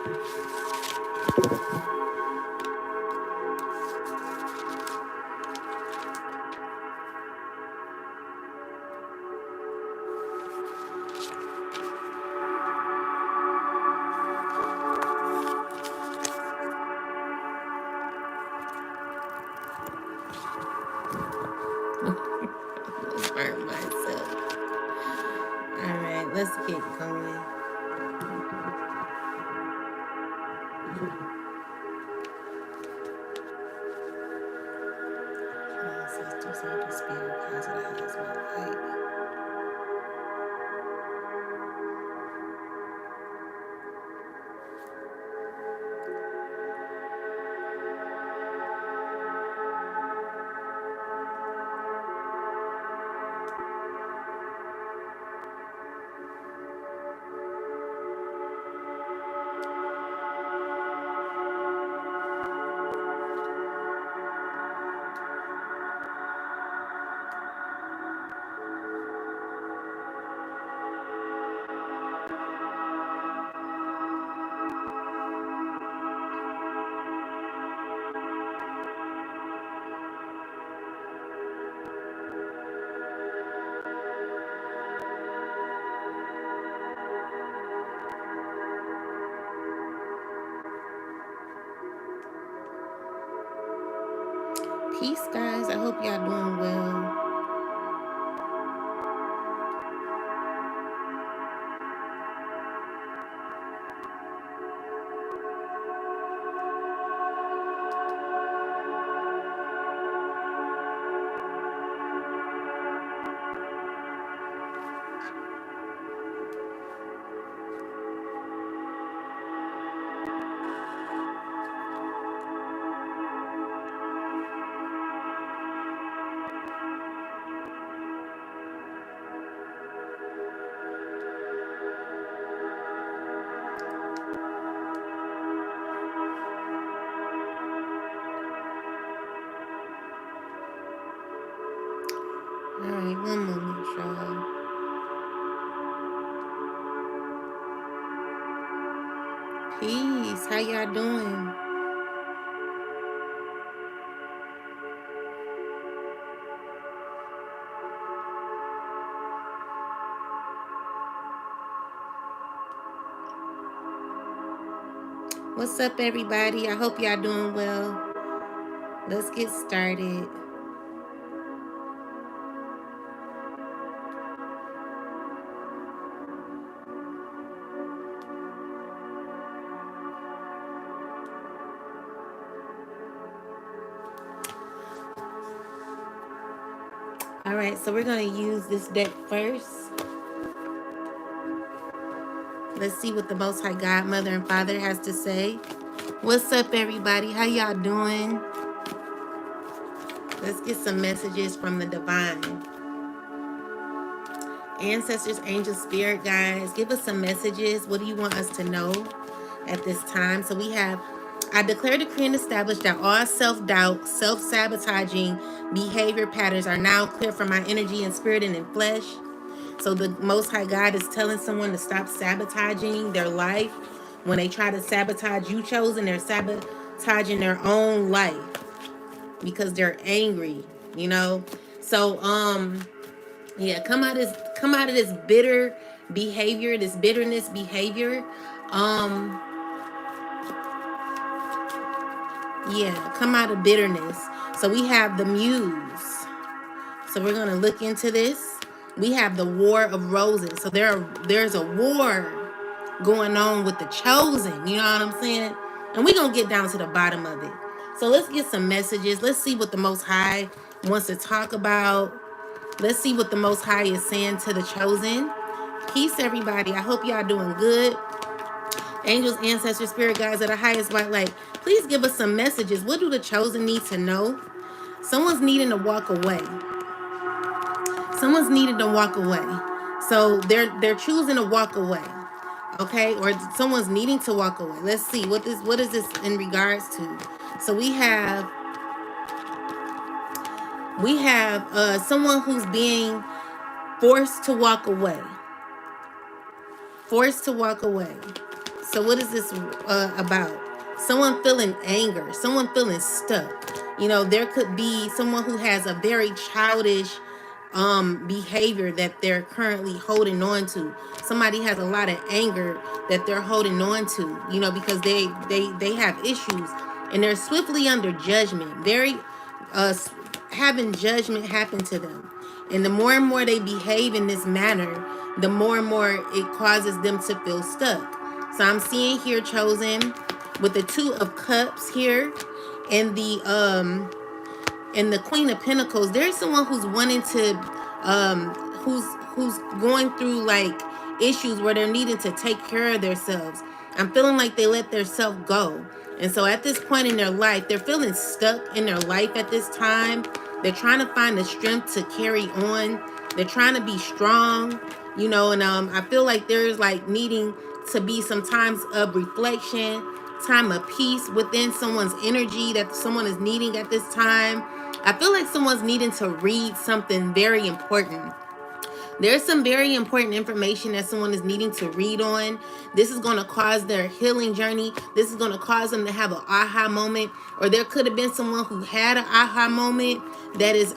Burn myself. All right, let's get going. Ancestors, angels, spirit, guides, and highest light. Peace, guys. I hope y'all doing well. All right, one moment, y'all. Peace. How y'all doing? What's up, everybody? I hope y'all doing well. Let's get started. All right, so we're going to use this deck first. Let's see what the Most High God, Mother, and Father has to say. What's up, everybody? How y'all doing? Let's get some messages from the divine. Ancestors, angels, spirit guides, give us some messages. What do you want us to know at this time? So we have, I declare, decree, and establish that all self-doubt, self-sabotaging behavior patterns are now clear from my energy and spirit and in flesh. So the Most High God is telling someone to stop sabotaging their life. When they try to sabotage you, chosen, they're sabotaging their own life because they're angry, you know. So yeah, come out of this bitter behavior, this bitterness behavior. Yeah, come out of bitterness. So we have the Muse. So we're gonna look into this. We have the War of Roses. So there's a war going on with the chosen. You know what I'm saying? And we're gonna get down to the bottom of it. So let's get some messages. Let's see what the Most High wants to talk about. Let's see what the Most High is saying to the chosen. Peace, everybody. I hope y'all doing good. Angels, ancestors, spirit guides of the highest white light, please give us some messages. What do the chosen need to know? Someone's needing to walk away. Someone's needed to walk away. So they're choosing to walk away. Okay? Or someone's needing to walk away. Let's see. What is this in regards to? So we have someone who's being forced to walk away. Forced to walk away. So what is this about? Someone feeling anger, someone feeling stuck. You know, there could be someone who has a very childish behavior that they're currently holding on to. Somebody has a lot of anger that they're holding on to, you know, because they have issues and they're swiftly under judgment. Very having judgment happen to them. And the more and more they behave in this manner, the more and more it causes them to feel stuck. So I'm seeing here, chosen, with the Two of Cups here and the Queen of Pentacles. There's someone who's wanting to who's going through like issues where they're needing to take care of themselves. I'm feeling like they let their self go. And so at this point in their life, they're feeling stuck in their life at this time. They're trying to find the strength to carry on. They're trying to be strong, you know, and I feel like there's like needing to be some times of reflection, time of peace within someone's energy that someone is needing at this time. I feel like someone's needing to read something very important. There's some very important information that someone is needing to read on. This is going to cause their healing journey. This is going to cause them to have an aha moment. Or there could have been someone who had an aha moment that is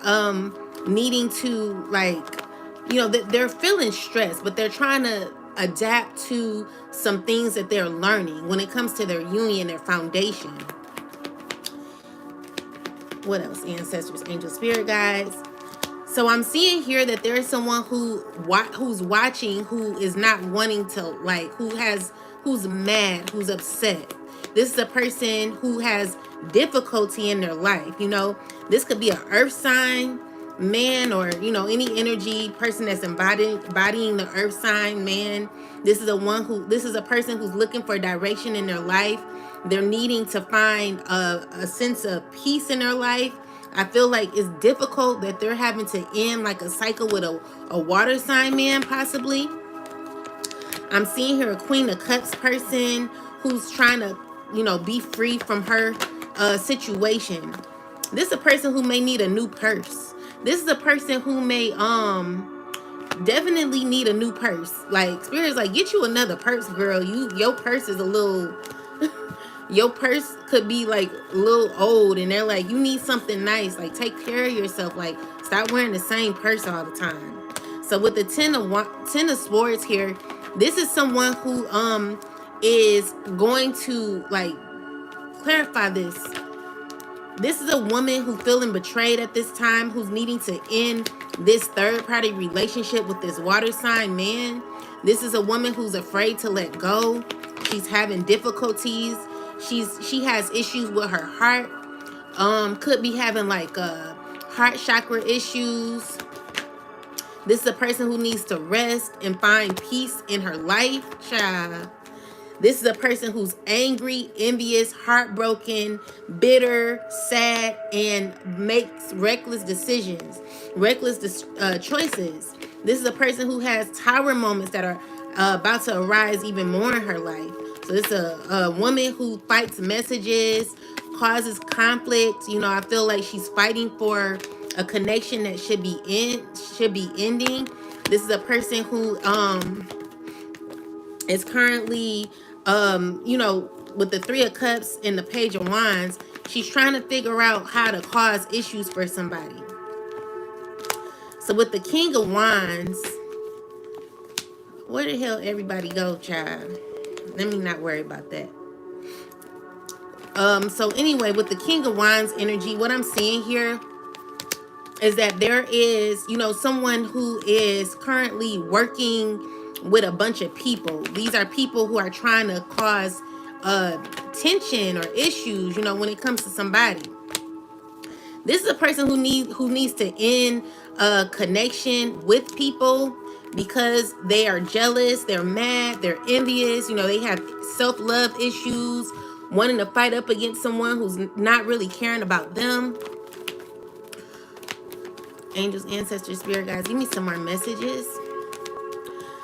needing to, like, you know, they're feeling stressed, but they're trying to adapt to some things that they're learning when it comes to their union, their foundation. What else? Ancestors, angels, spirit guides. So I'm seeing here that there is someone who's watching, who is not wanting to, like, who's mad, who's upset. This is a person who has difficulty in their life. You know, this could be an earth sign man, or, you know, any energy person that's embodying the earth sign man. This is a person who's looking for direction in their life. They're needing to find a sense of peace in their life. I feel like it's difficult that they're having to end like a cycle with a water sign man, possibly. I'm seeing here a Queen of Cups person who's trying to, you know, be free from her situation. This is a person who may need a new purse. This is a person who may definitely need a new purse. Like, Spirit's like, get you another purse, girl. Your purse is a little your purse could be like a little old, and they're like, you need something nice. Like, take care of yourself. Like, stop wearing the same purse all the time. So with the Ten of Swords here, this is someone who is going to, like, clarify this. This is a woman who's feeling betrayed at this time, who's needing to end this third-party relationship with this water sign man. This is a woman who's afraid to let go. She's having difficulties. She has issues with her heart. Could be having like heart chakra issues. This is a person who needs to rest and find peace in her life, child. This is a person who's angry, envious, heartbroken, bitter, sad, and makes reckless decisions, reckless choices. This is a person who has tower moments that are about to arise even more in her life. So this is a woman who fights messages, causes conflict. You know, I feel like she's fighting for a connection that should be ending. This is a person who is currently you know, with the Three of Cups and the Page of Wands, she's trying to figure out how to cause issues for somebody. So with the King of Wands, where the hell everybody go, child? Let me not worry about that. So anyway, with the King of Wands energy, what I'm seeing here is that there is, you know, someone who is currently working with a bunch of people. These are people who are trying to cause tension or issues, you know, when it comes to somebody. This is a person who needs to end a connection with people because they are jealous, they're mad, they're envious, you know, they have self-love issues, wanting to fight up against someone who's not really caring about them. Angels, ancestors, spirit guides, give me some more messages.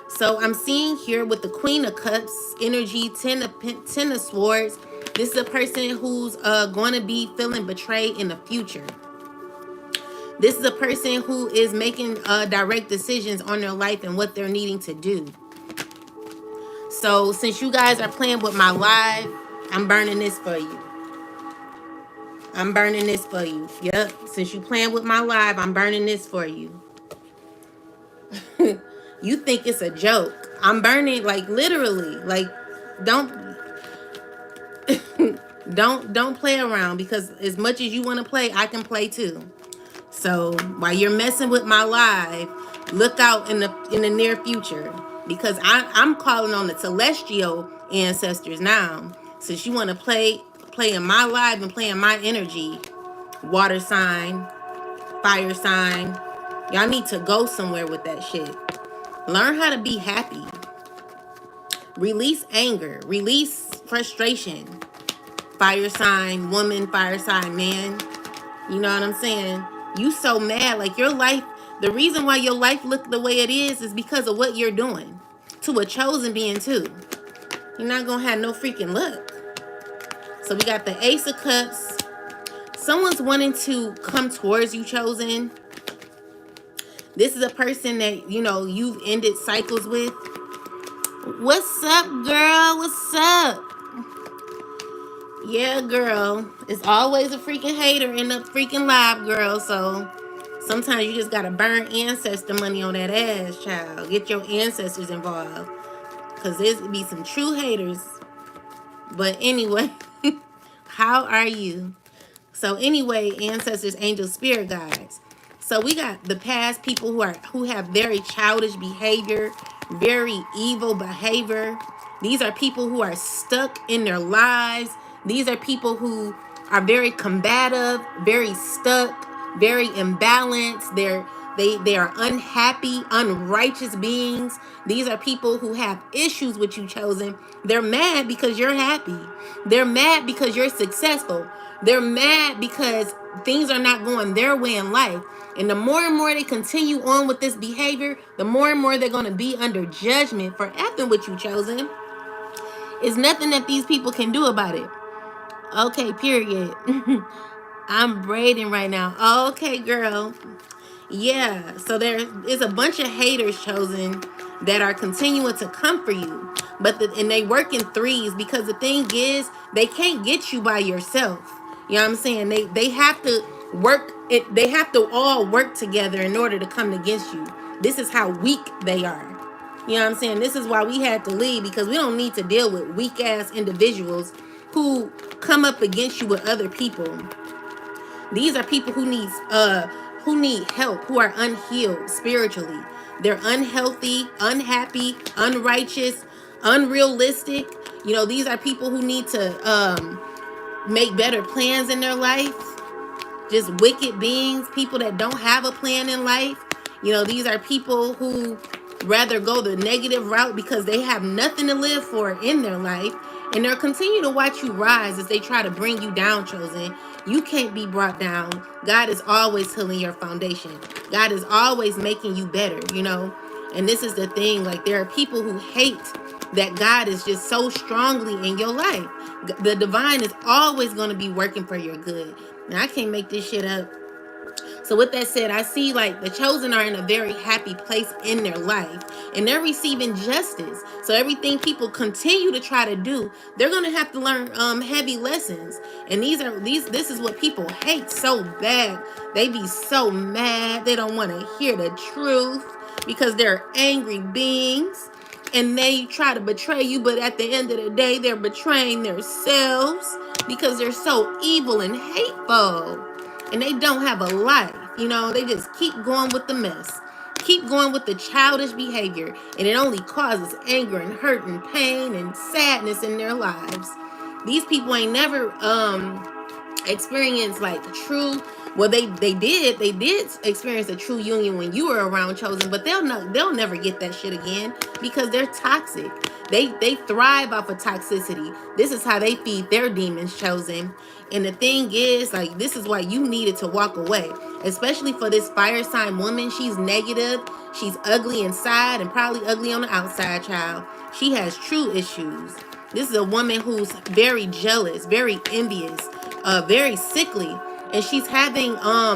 So I'm seeing here with the Queen of Cups energy, Ten of Swords, this is a person who's going to be feeling betrayed in the future. This is a person who is making direct decisions on their life and what they're needing to do. So since you guys are playing with my live, I'm burning this for you. I'm burning this for you. Yep. Since you playing with my live, I'm burning this for you. You think it's a joke. I'm burning, like, literally. Like, don't don't play around, because as much as you want to play, I can play too. So while you're messing with my live, look out in the near future, because I'm calling on the celestial ancestors now. Since you want to play in my live and play in my energy, water sign, fire sign, y'all need to go somewhere with that shit. Learn how to be happy. Release anger. Release frustration. Fire sign woman, fire sign man. You know what I'm saying? You so mad. Like, your life, the reason why your life look the way it is because of what you're doing. To a chosen being too. You're not gonna have no freaking luck. So we got the Ace of Cups. Someone's wanting to come towards you, chosen. This is a person that, you know, you've ended cycles with. What's up, girl? What's up? Yeah, girl. It's always a freaking hater in the freaking live, girl. So sometimes you just gotta burn ancestor money on that ass, child. Get your ancestors involved, because there's be some true haters. But anyway, how are you? So anyway, ancestors, angels, spirit guides. So we got the past people who have very childish behavior, very evil behavior. These are people who are stuck in their lives. These are people who are very combative, very stuck, very imbalanced. They are unhappy, unrighteous beings. These are people who have issues with you, chosen. They're mad because you're happy. They're mad because you're successful. They're mad because things are not going their way in life. And the more and more they continue on with this behavior, the more and more they're going to be under judgment for effing with you, chosen. There's nothing that these people can do about it. Okay, period. I'm braiding right now. Okay, girl. Yeah, so there is a bunch of haters, chosen, that are continuing to come for you. And they work in threes, because the thing is, they can't get you by yourself. You know what I'm saying? They have to work it. They have to all work together in order to come against you. This is how weak they are. You know what I'm saying? This is why we had to leave, because we don't need to deal with weak ass individuals who come up against you with other people. These are people who need help, who are unhealed spiritually. They're unhealthy, unhappy, unrighteous, unrealistic. You know, these are people who need to make better plans in their life. Just wicked beings, people that don't have a plan in life. You know, these are people who rather go the negative route because they have nothing to live for in their life. And they'll continue to watch you rise as they try to bring you down, chosen. You can't be brought down. God is always healing your foundation. God is always making you better, you know. And this is the thing, like, there are people who hate that God is just so strongly in your life. The divine is always going to be working for your good. Now, I can't make this shit up. So with that said, I see like the chosen are in a very happy place in their life, and they're receiving justice. So everything people continue to try to do, they're going to have to learn heavy lessons. And this is what people hate so bad. They be so mad. They don't want to hear the truth because they're angry beings. And they try to betray you, but at the end of the day, they're betraying themselves because they're so evil and hateful. And they don't have a life, you know. They just keep going with the mess. Keep going with the childish behavior. And it only causes anger and hurt and pain and sadness in their lives. These people ain't never experienced like true. Well, they did experience a true union when you were around, chosen, but they'll never get that shit again because they're toxic. They thrive off of toxicity. This is how they feed their demons, chosen. And the thing is, like, this is why you needed to walk away, especially for this fire sign woman. She's negative. She's ugly inside and probably ugly on the outside, child. She has true issues. This is a woman who's very jealous, very envious, very sickly. And she's having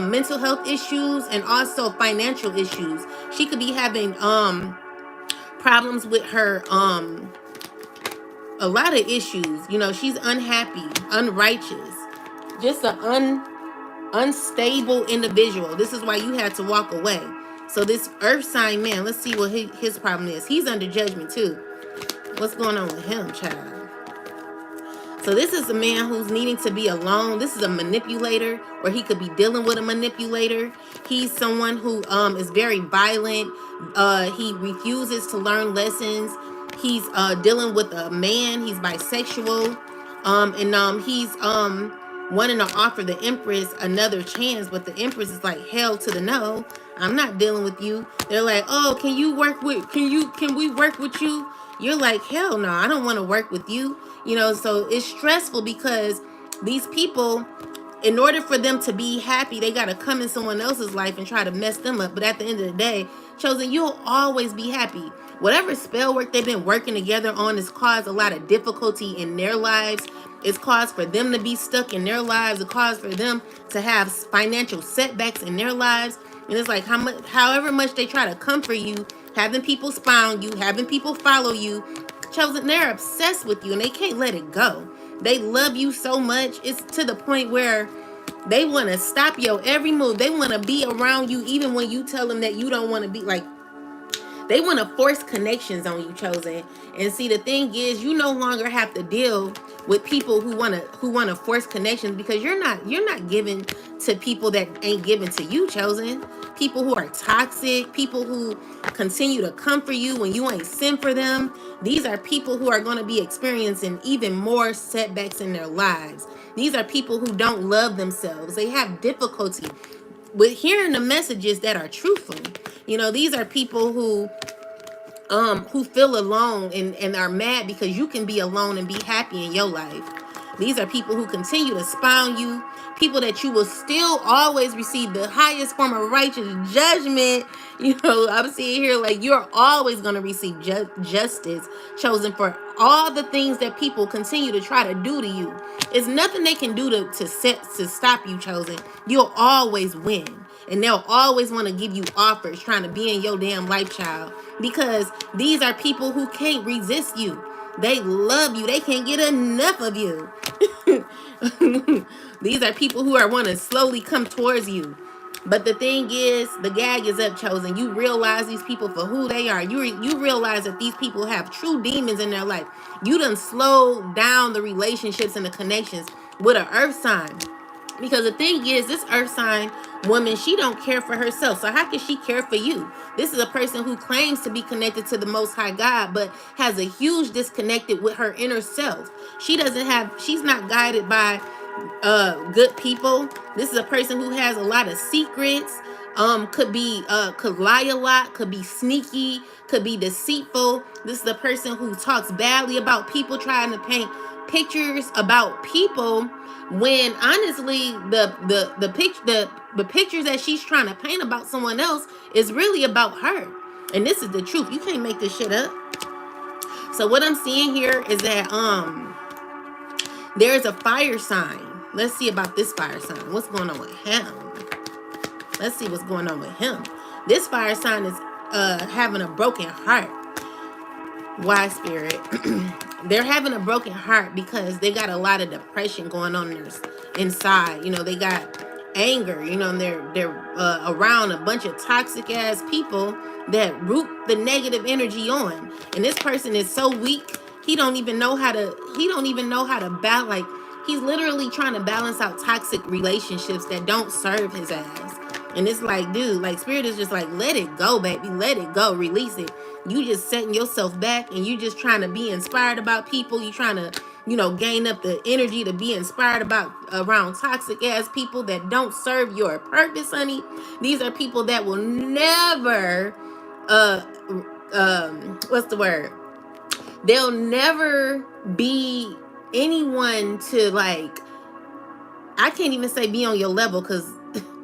mental health issues and also financial issues. She could be having problems with her a lot of issues. You know, she's unhappy, unrighteous, just an unstable individual. This is why you had to walk away. So this earth sign man, let's see what his problem is. He's under judgment too. What's going on with him, child? So this is a man who's needing to be alone. This is a manipulator, or he could be dealing with a manipulator. He's someone who is very violent. He refuses to learn lessons. He's dealing with a man. He's bisexual. He's wanting to offer the Empress another chance, but the Empress is like, hell to the no. I'm not dealing with you. They're like, oh, can we work with you? You're like, hell no, I don't want to work with you. You know, so it's stressful because these people, in order for them to be happy, they got to come in someone else's life and try to mess them up. But at the end of the day, chosen, you'll always be happy. Whatever spell work they've been working together on has caused a lot of difficulty in their lives. It's caused for them to be stuck in their lives. It's caused for them to have financial setbacks in their lives. And it's like however much they try to comfort you, having people spy on you, having people follow you, chosen, they're obsessed with you and they can't let it go. They love you so much. It's to the point where they want to stop your every move. They want to be around you even when you tell them that you don't want to be. Like, they want to force connections on you, chosen. And see, the thing is, you no longer have to deal with people who want to force connections, because you're not giving to people that ain't given to you, chosen. People who are toxic, people who continue to comfort you when you ain't sent for them. These are people who are going to be experiencing even more setbacks in their lives. These are people who don't love themselves. They have difficulty with hearing the messages that are truthful. You know, these are people who feel alone and are mad because you can be alone and be happy in your life. These are people who continue to spy on you, people that you will still always receive the highest form of righteous judgment. You know, I'm seeing here like you're always going to receive justice, chosen, for all the things that people continue to try to do to you. It's nothing they can do to stop you, chosen. You'll always win. And they'll always want to give you offers trying to be in your damn life, child, because these are people who can't resist you. They love you. They can't get enough of you. These are people who are want to slowly come towards you. But the thing is, the gag is up, chosen. You realize these people for who they are. You realize that these people have true demons in their life. You done slowed down the relationships and the connections with an earth sign. Because the thing is, this earth sign woman, she don't care for herself. So how can she care for you? This is a person who claims to be connected to the Most High God, but has a huge disconnected with her inner self. She's not guided by good people. This is a person who has a lot of secrets. Could lie a lot, could be sneaky, could be deceitful. This is a person who talks badly about people, trying to paint pictures about people, when honestly the pictures that she's trying to paint about someone else is really about her. And this is the truth. You can't make this shit up. So what I'm seeing here is that there's a fire sign. Let's see about this fire sign. What's going on with him? Let's see what's going on with him. This fire sign is having a broken heart. Why, Spirit? They're having a broken heart because they got a lot of depression going on inside. You know, they got anger. You know, and they're around a bunch of toxic ass people that root the negative energy on. And this person is so weak. He don't even know how to balance. Like, he's literally trying to balance out toxic relationships that don't serve his ass. And it's like, dude, like, Spirit is just like, let it go, baby. Let it go. Release it. You just setting yourself back and you just trying to be inspired about people. You trying to, you know, gain up the energy to be inspired around toxic ass people that don't serve your purpose, honey. These are people that will never, what's the word? They'll never be anyone to, like, I can't even say be on your level, because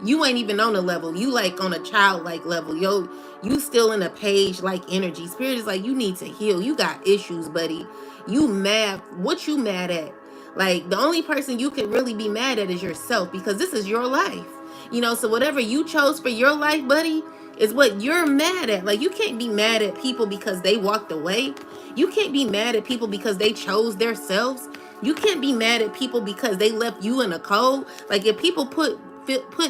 you ain't even on a level. You like on a childlike level. You still in a page-like energy. Spirit is like, you need to heal. You got issues, buddy. You mad. What you mad at? Like, the only person you can really be mad at is yourself, because this is your life. You know, so whatever you chose for your life, buddy, is what you're mad at. Like, you can't be mad at people because they walked away. You can't be mad at people because they chose themselves. You can't be mad at people because they left you in a cold. Like, if people put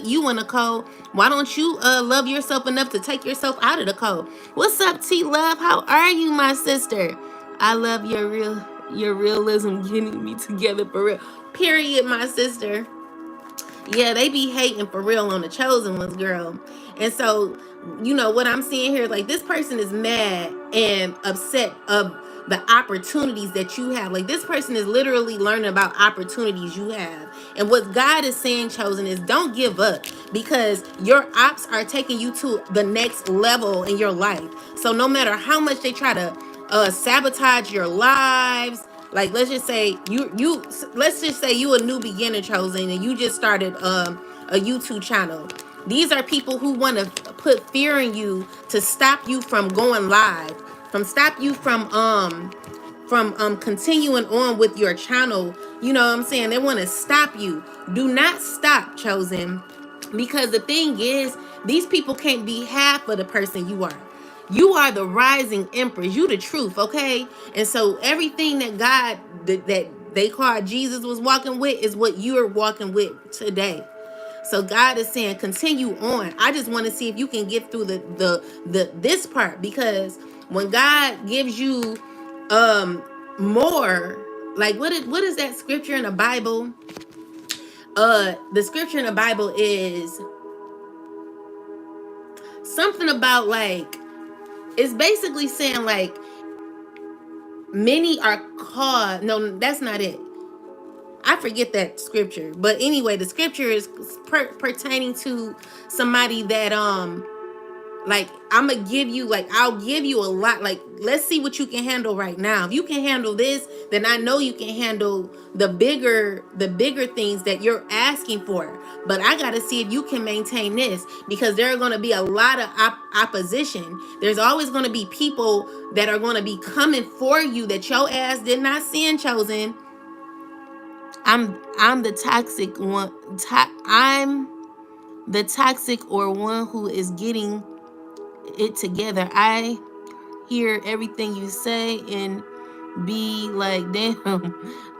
you in a cold, why don't you love yourself enough to take yourself out of the cold? What's up, T Love? How are you, my sister? I love your realism, getting me together for real. Period, my sister. Yeah, they be hating for real on the chosen ones, girl. And so, you know, what I'm seeing here, like, this person is mad and upset of the opportunities that you have. Like, this person is literally learning about opportunities you have. And what God is saying, chosen, is don't give up, because your ops are taking you to the next level in your life. So no matter how much they try to sabotage your lives, like, let's just say let's just say you a new beginner, chosen, and you just started a YouTube channel. These are people who want to put fear in you to stop you from going live, from stop you from continuing on with your channel. You know what I'm saying? They want to stop you. Do not stop, chosen, because the thing is, these people can't be half of the person you are. You are the rising empress. You the truth, okay? And so everything that God, that they called Jesus was walking with, is what you're walking with today. So God is saying, continue on. I just want to see if you can get through this part, because when God gives you more, like, what is that scripture in the Bible? The scripture in the Bible is something about, like, it's basically saying, like, many are called. No, that's not it. I forget that scripture. But anyway, the scripture is pertaining to somebody that like, I'm gonna give you, like, I'll give you a lot. Like, let's see what you can handle right now. If you can handle this, then I know you can handle the bigger things that you're asking for. But I gotta see if you can maintain this, because there are gonna be a lot of opposition. There's always gonna be people that are gonna be coming for you that your ass did not send, chosen. I'm the toxic one. I'm the toxic, or one who is getting it together. I hear everything you say and be like, damn,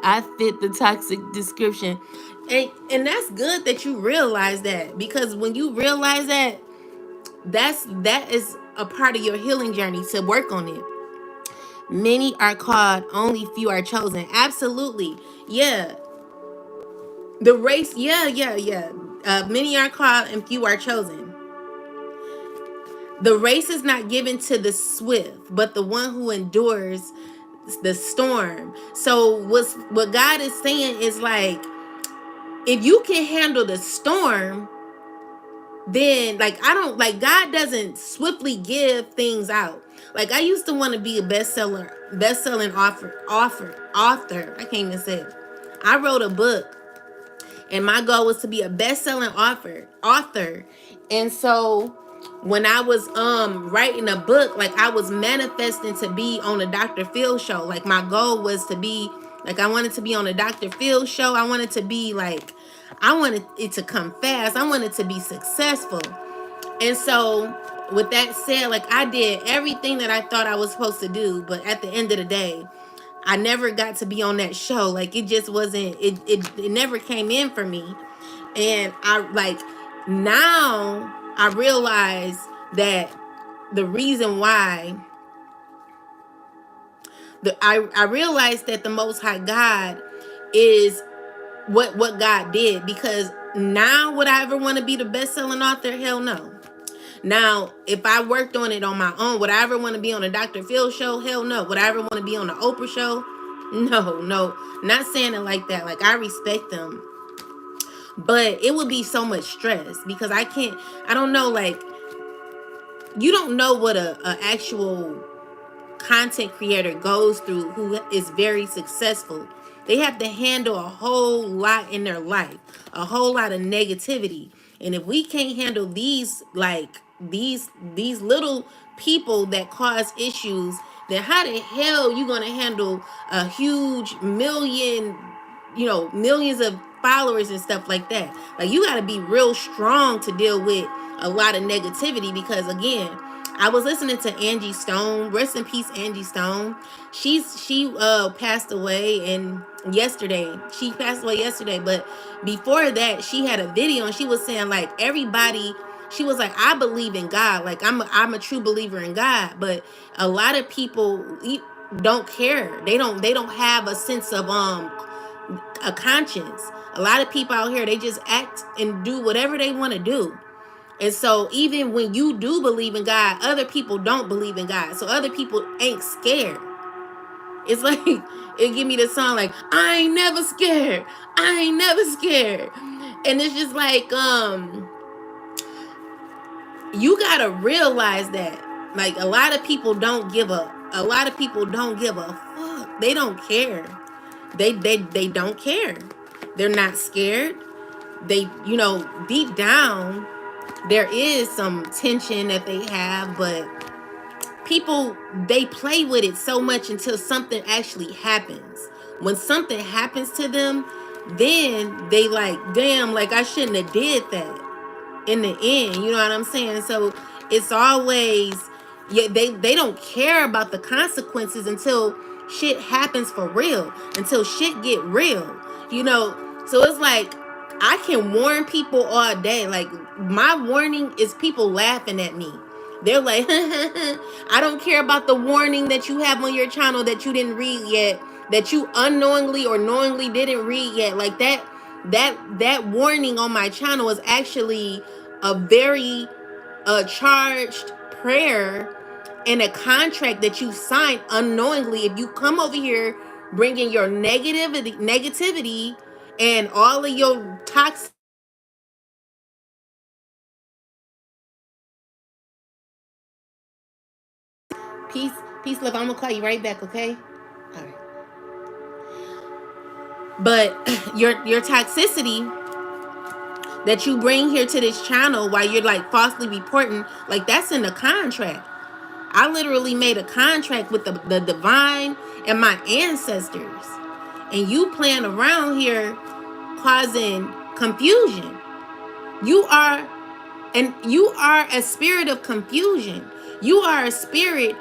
I fit the toxic description. And that's good that you realize that, because when you realize that, that is a part of your healing journey, to work on it. Many are called, only few are chosen. Absolutely. Yeah. The race, yeah. Many are called and few are chosen. The race is not given to the swift, but the one who endures the storm. So what God is saying is, like, if you can handle the storm, then, like, I don't, like, God doesn't swiftly give things out. Like, I used to want to be a best-selling author. I can't even say it. I wrote a book, and my goal was to be a best-selling author. And so when I was writing a book, like, I was manifesting to be on a Dr. Phil show. Like, my goal was to be, like, I wanted to be on a Dr. Phil show. I wanted to be, like, I wanted it to come fast. I wanted to be successful. And so with that said, like, I did everything that I thought I was supposed to do, but at the end of the day, I never got to be on that show. Like, it just wasn't, it never came in for me. And I, like, now I realize that the reason why I realized that the Most High God is what God did, because now would I ever want to be the best-selling author? Hell no. Now, if I worked on it on my own, would I ever want to be on a Dr. Phil show? Hell no. Would I ever want to be on the Oprah show? No. Not saying it like that. Like, I respect them, but it would be so much stress, because I don't know, like, you don't know what a actual content creator goes through who is very successful. They have to handle a whole lot in their life, a whole lot of negativity. And if we can't handle these, like, these little people that cause issues, then how the hell you gonna handle a huge millions of followers and stuff like that? Like, you got to be real strong to deal with a lot of negativity, because again, I was listening to Angie Stone. Rest in peace, Angie Stone. She passed away, and yesterday she passed away yesterday. But before that, she had a video, and she was saying like everybody. She was like, I believe in God. Like I'm a true believer in God. But a lot of people don't care. They don't have a sense of a conscience. A lot of people out here, they just act and do whatever they want to do. And so even when you do believe in God, other people don't believe in God. So other people ain't scared. It's like, it give me the song like, I ain't never scared. I ain't never scared. And it's just like, you gotta realize that. Like, a lot of people don't give up. A lot of people don't give a fuck. They don't care. They don't care. They're not scared. They, deep down, there is some tension that they have, but people, they play with it so much until something actually happens. When something happens to them, then they like, damn, like I shouldn't have did that in the end. You know what I'm saying? So it's always, yeah, they don't care about the consequences until shit happens for real, until shit get real, So it's like, I can warn people all day. Like, my warning is people laughing at me. They're like, I don't care about the warning that you have on your channel that you didn't read yet, that you unknowingly or knowingly didn't read yet. Like that warning on my channel is actually a very charged prayer and a contract that you signed unknowingly. If you come over here bringing your negativity and all of your toxic, peace, love. I'm gonna call you right back, okay? All right. But your toxicity that you bring here to this channel while you're like falsely reporting, like that's in the contract. I literally made a contract with the divine and my ancestors, and you playing around here causing confusion. You are a spirit of confusion. You are a spirit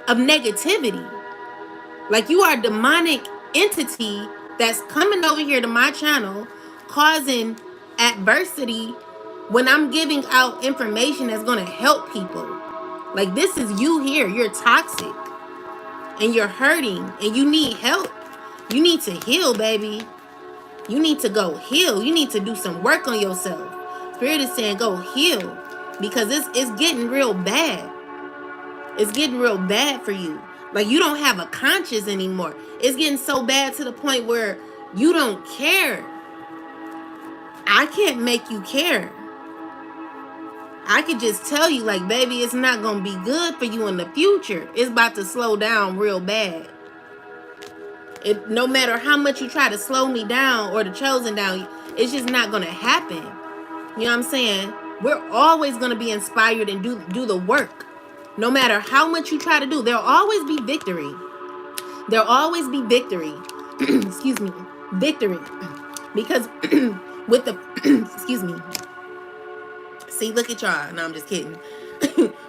of negativity. Like, you are a demonic entity that's coming over here to my channel causing adversity when I'm giving out information that's going to help people. Like, this is you here. You're toxic and you're hurting and you need help. You need to heal, baby. You need to go heal. You need to do some work on yourself. Spirit is saying go heal, because it's getting real bad. It's getting real bad for you. Like, you don't have a conscience anymore. It's getting so bad to the point where you don't care. I can't make you care. I could just tell you, like, baby, it's not going to be good for you in the future. It's about to slow down real bad. No matter how much you try to slow me down or the chosen down, it's just not going to happen. You know what I'm saying? We're always going to be inspired and do the work. No matter how much you try to do, there'll always be victory. There'll always be victory. Excuse me. Victory. Because with the, excuse me. See, look at y'all. No, I'm just kidding.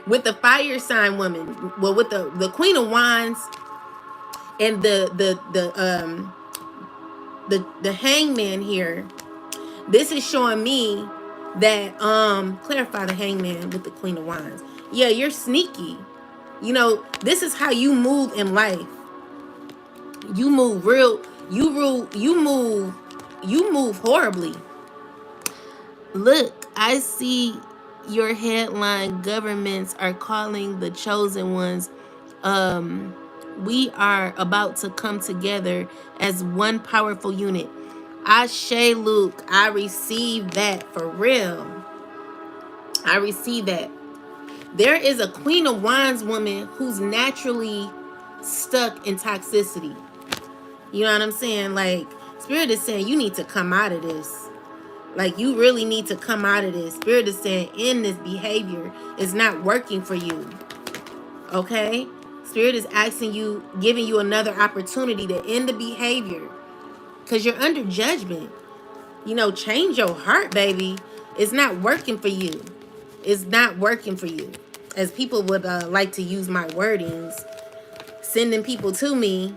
With the fire sign woman, well, with the Queen of Wands and the hangman here, this is showing me that clarify the hangman with the Queen of Wands. Yeah, you're sneaky. This is how you move in life. You move you move horribly. Look, I see your headline. Governments are calling the chosen ones. We are about to come together as one powerful unit. Ashe, Luke, I receive that for real. I receive that. There is a Queen of Wands woman who's naturally stuck in toxicity. You know what I'm saying? Like, Spirit is saying you need to come out of this. Like, you really need to come out of this. Spirit is saying in this behavior is not working for you. Okay? Spirit is asking you, giving you another opportunity to end the behavior. Because you're under judgment. Change your heart, baby. It's not working for you. It's not working for you. As people would like to use my wordings, sending people to me.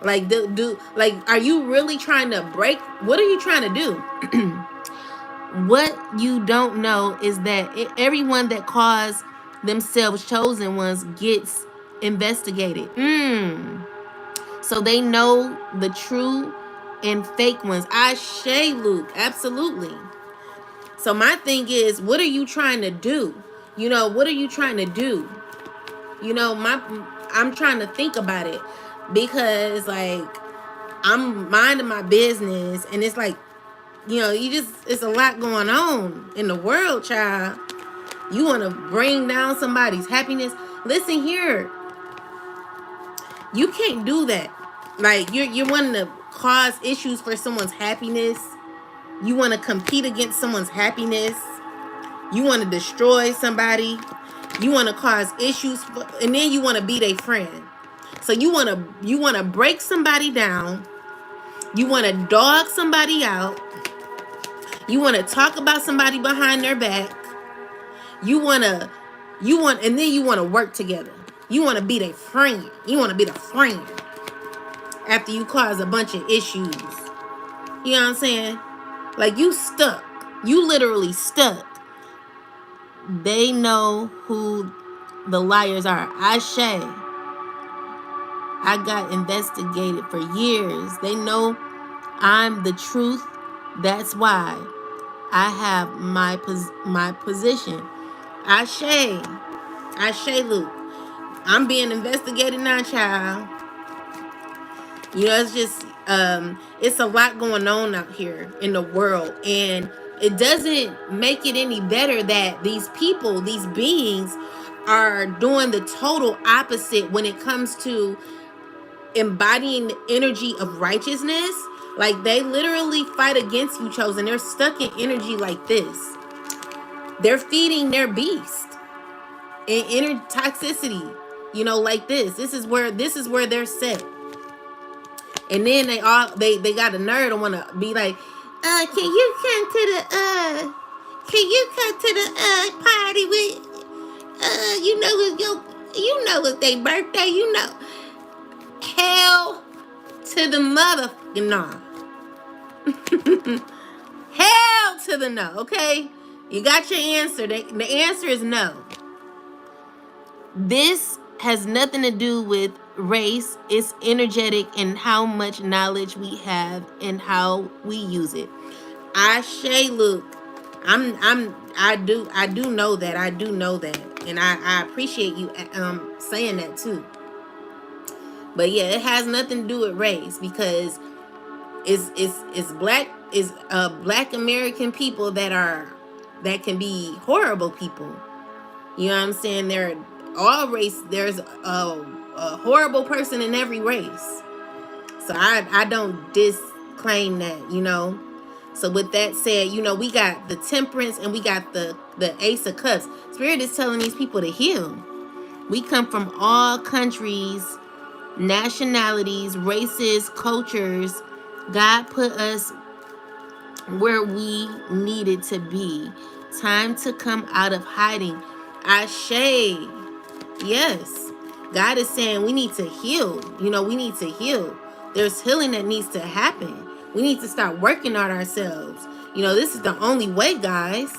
Like, like, are you really trying to break? What are you trying to do? What you don't know is that everyone that calls themselves chosen ones gets investigated. So they know the true and fake ones. Ashe, Luke. Absolutely. So my thing is, what are you trying to do? You know, what are you trying to do? You know, I'm trying to think about it, because like I'm minding my business, and it's like, you know, it's a lot going on in the world, child. You want to bring down somebody's happiness. Listen here. You can't do that. Like, you're wanting to cause issues for someone's happiness. You want to compete against someone's happiness. You want to destroy somebody. You want to cause issues and then you want to be their friend. So you want to break somebody down. You want to dog somebody out. You want to talk about somebody behind their back. And then you want to work together. You want to be their friend. You want to be the friend after you cause a bunch of issues. You know what I'm saying? Like, you stuck. You literally stuck. They know who the liars are. I got investigated for years. They know I'm the truth. That's why I have my position. Ashe, Luke. I'm being investigated now, child. You know, it's just, it's a lot going on out here in the world. And it doesn't make it any better that these people, these beings, are doing the total opposite when it comes to embodying the energy of righteousness. Like, they literally fight against you, chosen. They're stuck in energy like this. They're feeding their beast in inner toxicity, you know, like this. This is where they're set. And then they got a nerve to want to be like, can you come to the party with, it's their birthday, you know. Hell to the motherfucking no. Hell to the no, okay? You got your answer. The answer is no. This has nothing to do with race. It's energetic and how much knowledge we have and how we use it. Ashe, Luke. I do know that. I do know that. And I appreciate you saying that too. But yeah, it has nothing to do with race, because it's black American people that can be horrible people. You know what I'm saying? They're all race. There's a horrible person in every race. So I don't disclaim that, you know. So with that said, you know, we got the Temperance and we got the Ace of Cups. Spirit is telling these people to heal. We come from all countries, nationalities, races, cultures. God put us where we needed to be. Time to come out of hiding. Ashe. Yes. God is saying we need to heal. You know, we need to heal. There's healing that needs to happen. We need to start working on ourselves. You know, this is the only way, guys.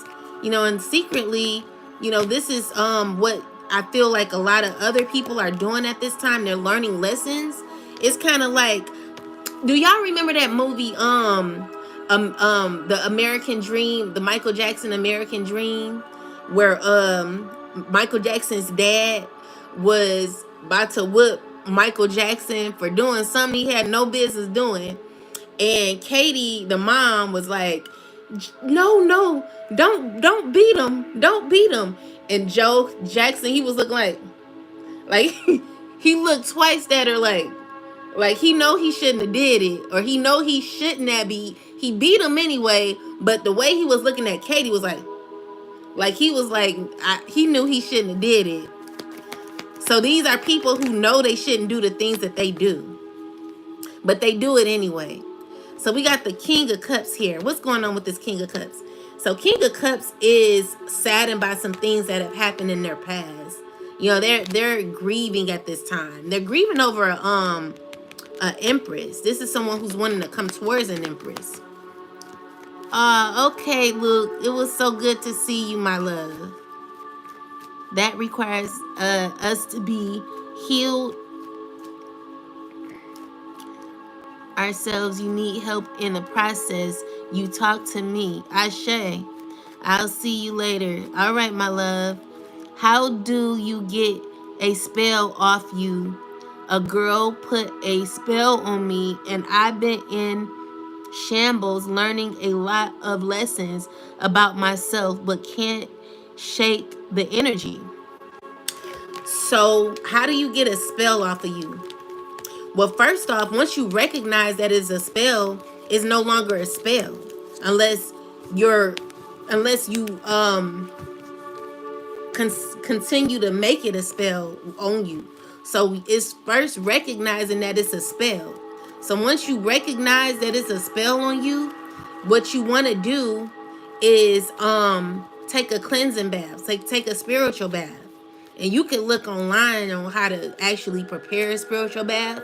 You know, and secretly, you know, this is what I feel like a lot of other people are doing at this time. They're learning lessons. It's kind of like, do y'all remember that movie, the American Dream, the Michael Jackson American Dream, where Michael Jackson's dad was about to whoop Michael Jackson for doing something he had no business doing, and Katie, the mom, was like, no, don't beat him, and Joe Jackson, he was looking like he looked twice at her, like he know he shouldn't have did it, or he know he shouldn't have he beat him anyway, but the way he was looking at Katie was like he was like, he knew he shouldn't have did it. So these are people who know they shouldn't do the things that they do, but they do it anyway. So we got the King of Cups here. What's going on with this King of Cups? So King of Cups is saddened by some things that have happened in their past. You know, they're grieving at this time. They're grieving over a empress. This is someone who's wanting to come towards an empress. Okay, Luke. It was so good to see you, my love. That requires us to be healed ourselves. You need help in the process. You talk to me. Ashe. I'll see you later. All right, my love. How do you get a spell off you? A girl put a spell on me, and I've been in shambles learning a lot of lessons about myself, but can't shake the energy. So, how do you get a spell off of you? Well, first off, once you recognize that it's a spell, it's no longer a spell unless you're unless you continue to make it a spell on you. So it's first recognizing that it's a spell. So once you recognize that it's a spell on you, what you want to do is take a cleansing bath, take a spiritual bath. And you can look online on how to actually prepare a spiritual bath.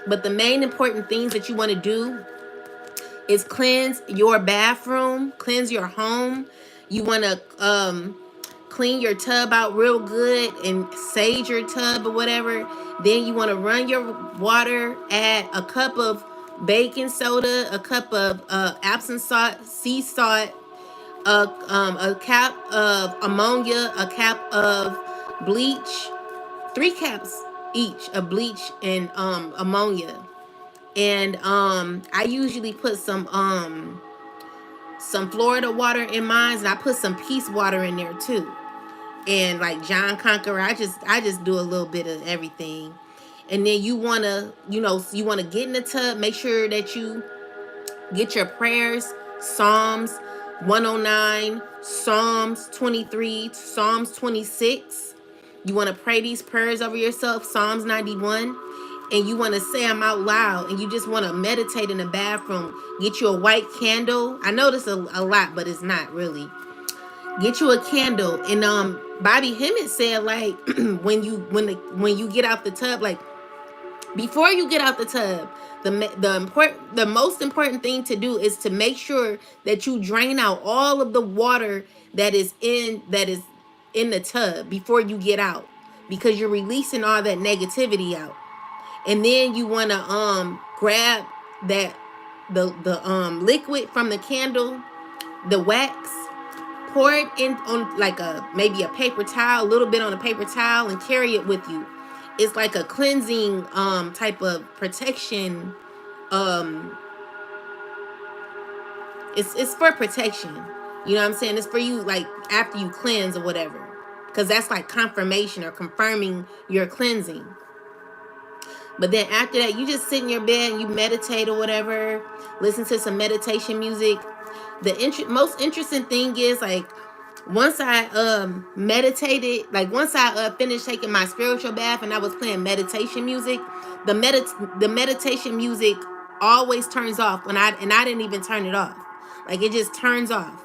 But the main important things that you want to do is cleanse your bathroom, cleanse your home. You want to clean your tub out real good and sage your tub or whatever. Then you want to run your water, add a cup of baking soda, a cup of Epsom salt, sea salt, a cap of ammonia, a cap of bleach, 3 caps each of bleach and ammonia. And I usually put some Florida water in mine, and I put some peace water in there too. And like John Conqueror, I just do a little bit of everything. And then you want to, you want to get in the tub, make sure that you get your prayers, Psalms 109, Psalms 23, Psalms 26. You want to pray these prayers over yourself, Psalms 91. And you want to say them out loud, and you just want to meditate in the bathroom. Get you a white candle. I know this a lot, but it's not really. Get you a candle. And Bobby Hemmett said, like, when you get out the tub, like, before you get out the tub, the most important thing to do is to make sure that you drain out all of the water that is in the tub before you get out, because you're releasing all that negativity out. And then you want to grab that the liquid from the candle, the wax, pour it in on like maybe a paper towel, a little bit on a paper towel, and carry it with you. It's like a cleansing type of protection. It's for protection. You know what I'm saying? It's for you, like, after you cleanse or whatever, because that's like confirmation or confirming your cleansing. But then after that, you just sit in your bed and you meditate or whatever, listen to some meditation music. The most interesting thing is, like, once I meditated, like once I finished taking my spiritual bath and I was playing meditation music, the meditation music always turns off and I didn't even turn it off. Like, it just turns off.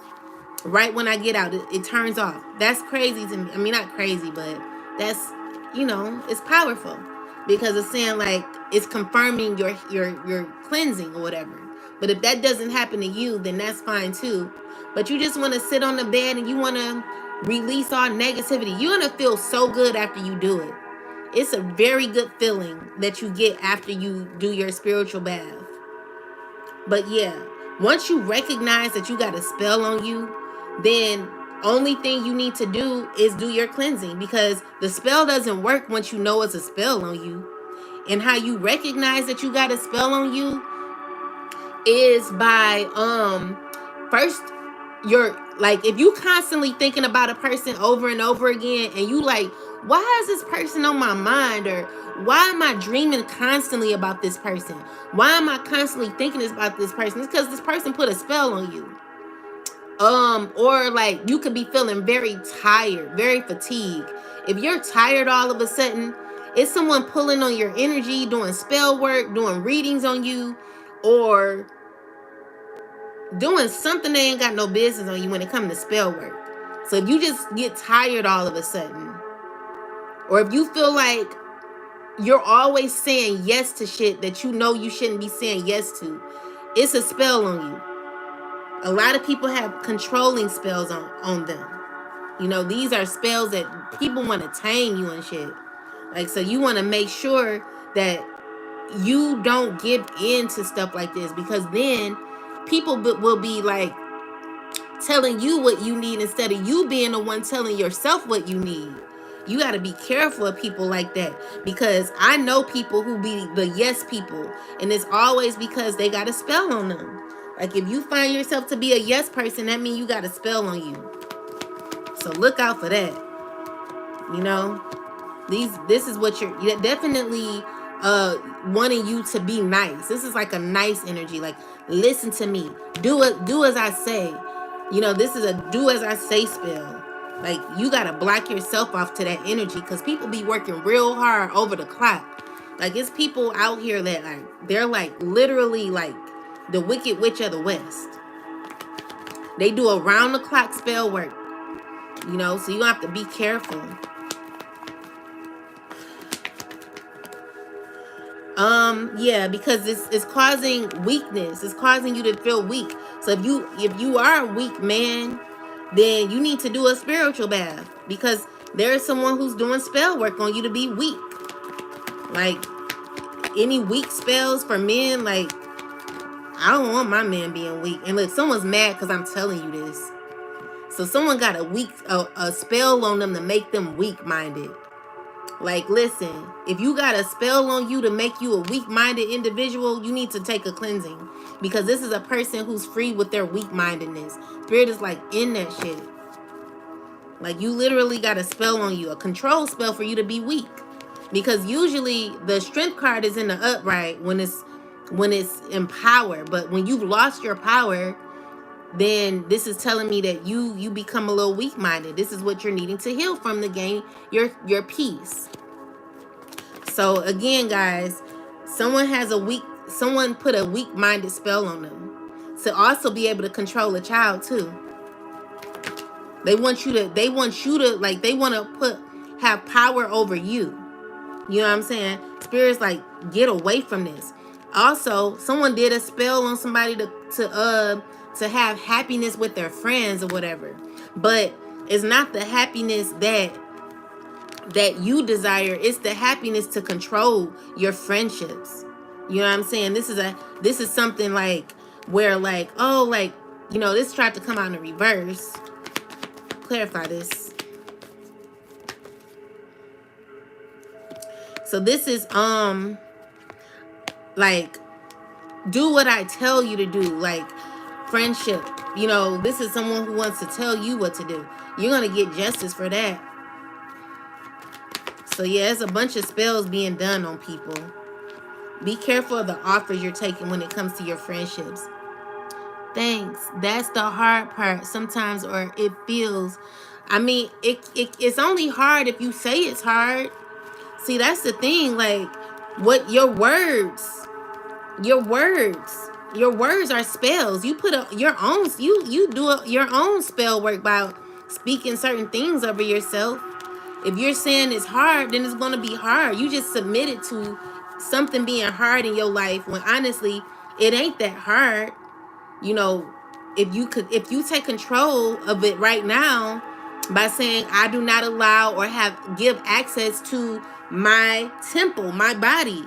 Right when I get out, it turns off. That's crazy to me. I mean, not crazy, but that's, it's powerful, because it's saying, like, it's confirming your cleansing or whatever. But if that doesn't happen to you, then that's fine too. But you just want to sit on the bed and you want to release all negativity. You're going to feel so good after you do it. It's a very good feeling that you get after you do your spiritual bath. But yeah, once you recognize that you got a spell on you, then only thing you need to do is do your cleansing, because the spell doesn't work once you know it's a spell on you. And how you recognize that you got a spell on you is by first, you're like, if you constantly thinking about a person over and over again, and you like, why is this person on my mind, or why am I dreaming constantly about this person? Why am I constantly thinking about this person? It's because this person put a spell on you. Or like, you could be feeling very tired, very fatigued. If you're tired all of a sudden, it's someone pulling on your energy, doing spell work, doing readings on you, or doing something they ain't got no business on you when it comes to spell work. So if you just get tired all of a sudden, or if you feel like you're always saying yes to shit that you know you shouldn't be saying yes to, it's a spell on you. A lot of people have controlling spells on them. You know, these are spells that people want to tame you and shit. Like, so you want to make sure that you don't give in to stuff like this, because then people will be like telling you what you need instead of you being the one telling yourself what you need. You got to be careful of people like that, because I know people who be the yes people, and it's always because they got a spell on them. Like, if you find yourself to be a yes person, that means you got a spell on you. So look out for that. You know, this is what you're definitely wanting you to be nice. This is like a nice energy. Like, listen to me, do as I say. You know, this is a do as I say spell. Like, you gotta block yourself off to that energy, because people be working real hard over the clock. Like, it's people out here that they're like literally like the Wicked Witch of the West. They do around the clock spell work. You know, so you have to be careful. Yeah, because it's causing weakness. It's causing you to feel weak. So if you are a weak man, then you need to do a spiritual bath, because there's someone who's doing spell work on you to be weak. Like, any weak spells for men, like, I don't want my man being weak. And look, someone's mad because I'm telling you this. So someone got a spell on them to make them weak-minded. Like, listen, if you got a spell on you to make you a weak-minded individual, you need to take a cleansing, because this is a person who's free with their weak-mindedness. Spirit is like in that shit. Like, you literally got a spell on you, a control spell for you to be weak, because usually the strength card is in the upright when it's in power. But when you've lost your power, then this is telling me that you become a little weak-minded. This is what you're needing to heal from, to gain your peace. So again, guys, someone put a weak-minded spell on them to also be able to control a child too. They want you to like, they want to have power over you. You know what I'm saying? Spirit's like, get away from this. Also, someone did a spell on somebody to have happiness with their friends or whatever, but it's not the happiness that you desire. It's the happiness to control your friendships. You know what I'm saying? This is something like where, like, oh, like, you know, this tried to come out in reverse. Clarify this. So this is like, do what I tell you to do. Like, friendship, you know, this is someone who wants to tell you what to do. You're gonna get justice for that. So yeah, there's a bunch of spells being done on people. Be careful of the offers you're taking when it comes to your friendships. Thanks. That's the hard part sometimes, or it feels, I mean, it's only hard if you say it's hard. See, that's the thing. Like, what your words are spells. You put your own, you do your own spell work by speaking certain things over yourself. If you're saying it's hard, then it's going to be hard. You just submitted to something being hard in your life, when honestly it ain't that hard. You know, if you take control of it right now by saying, I do not allow or give access to my temple, my body.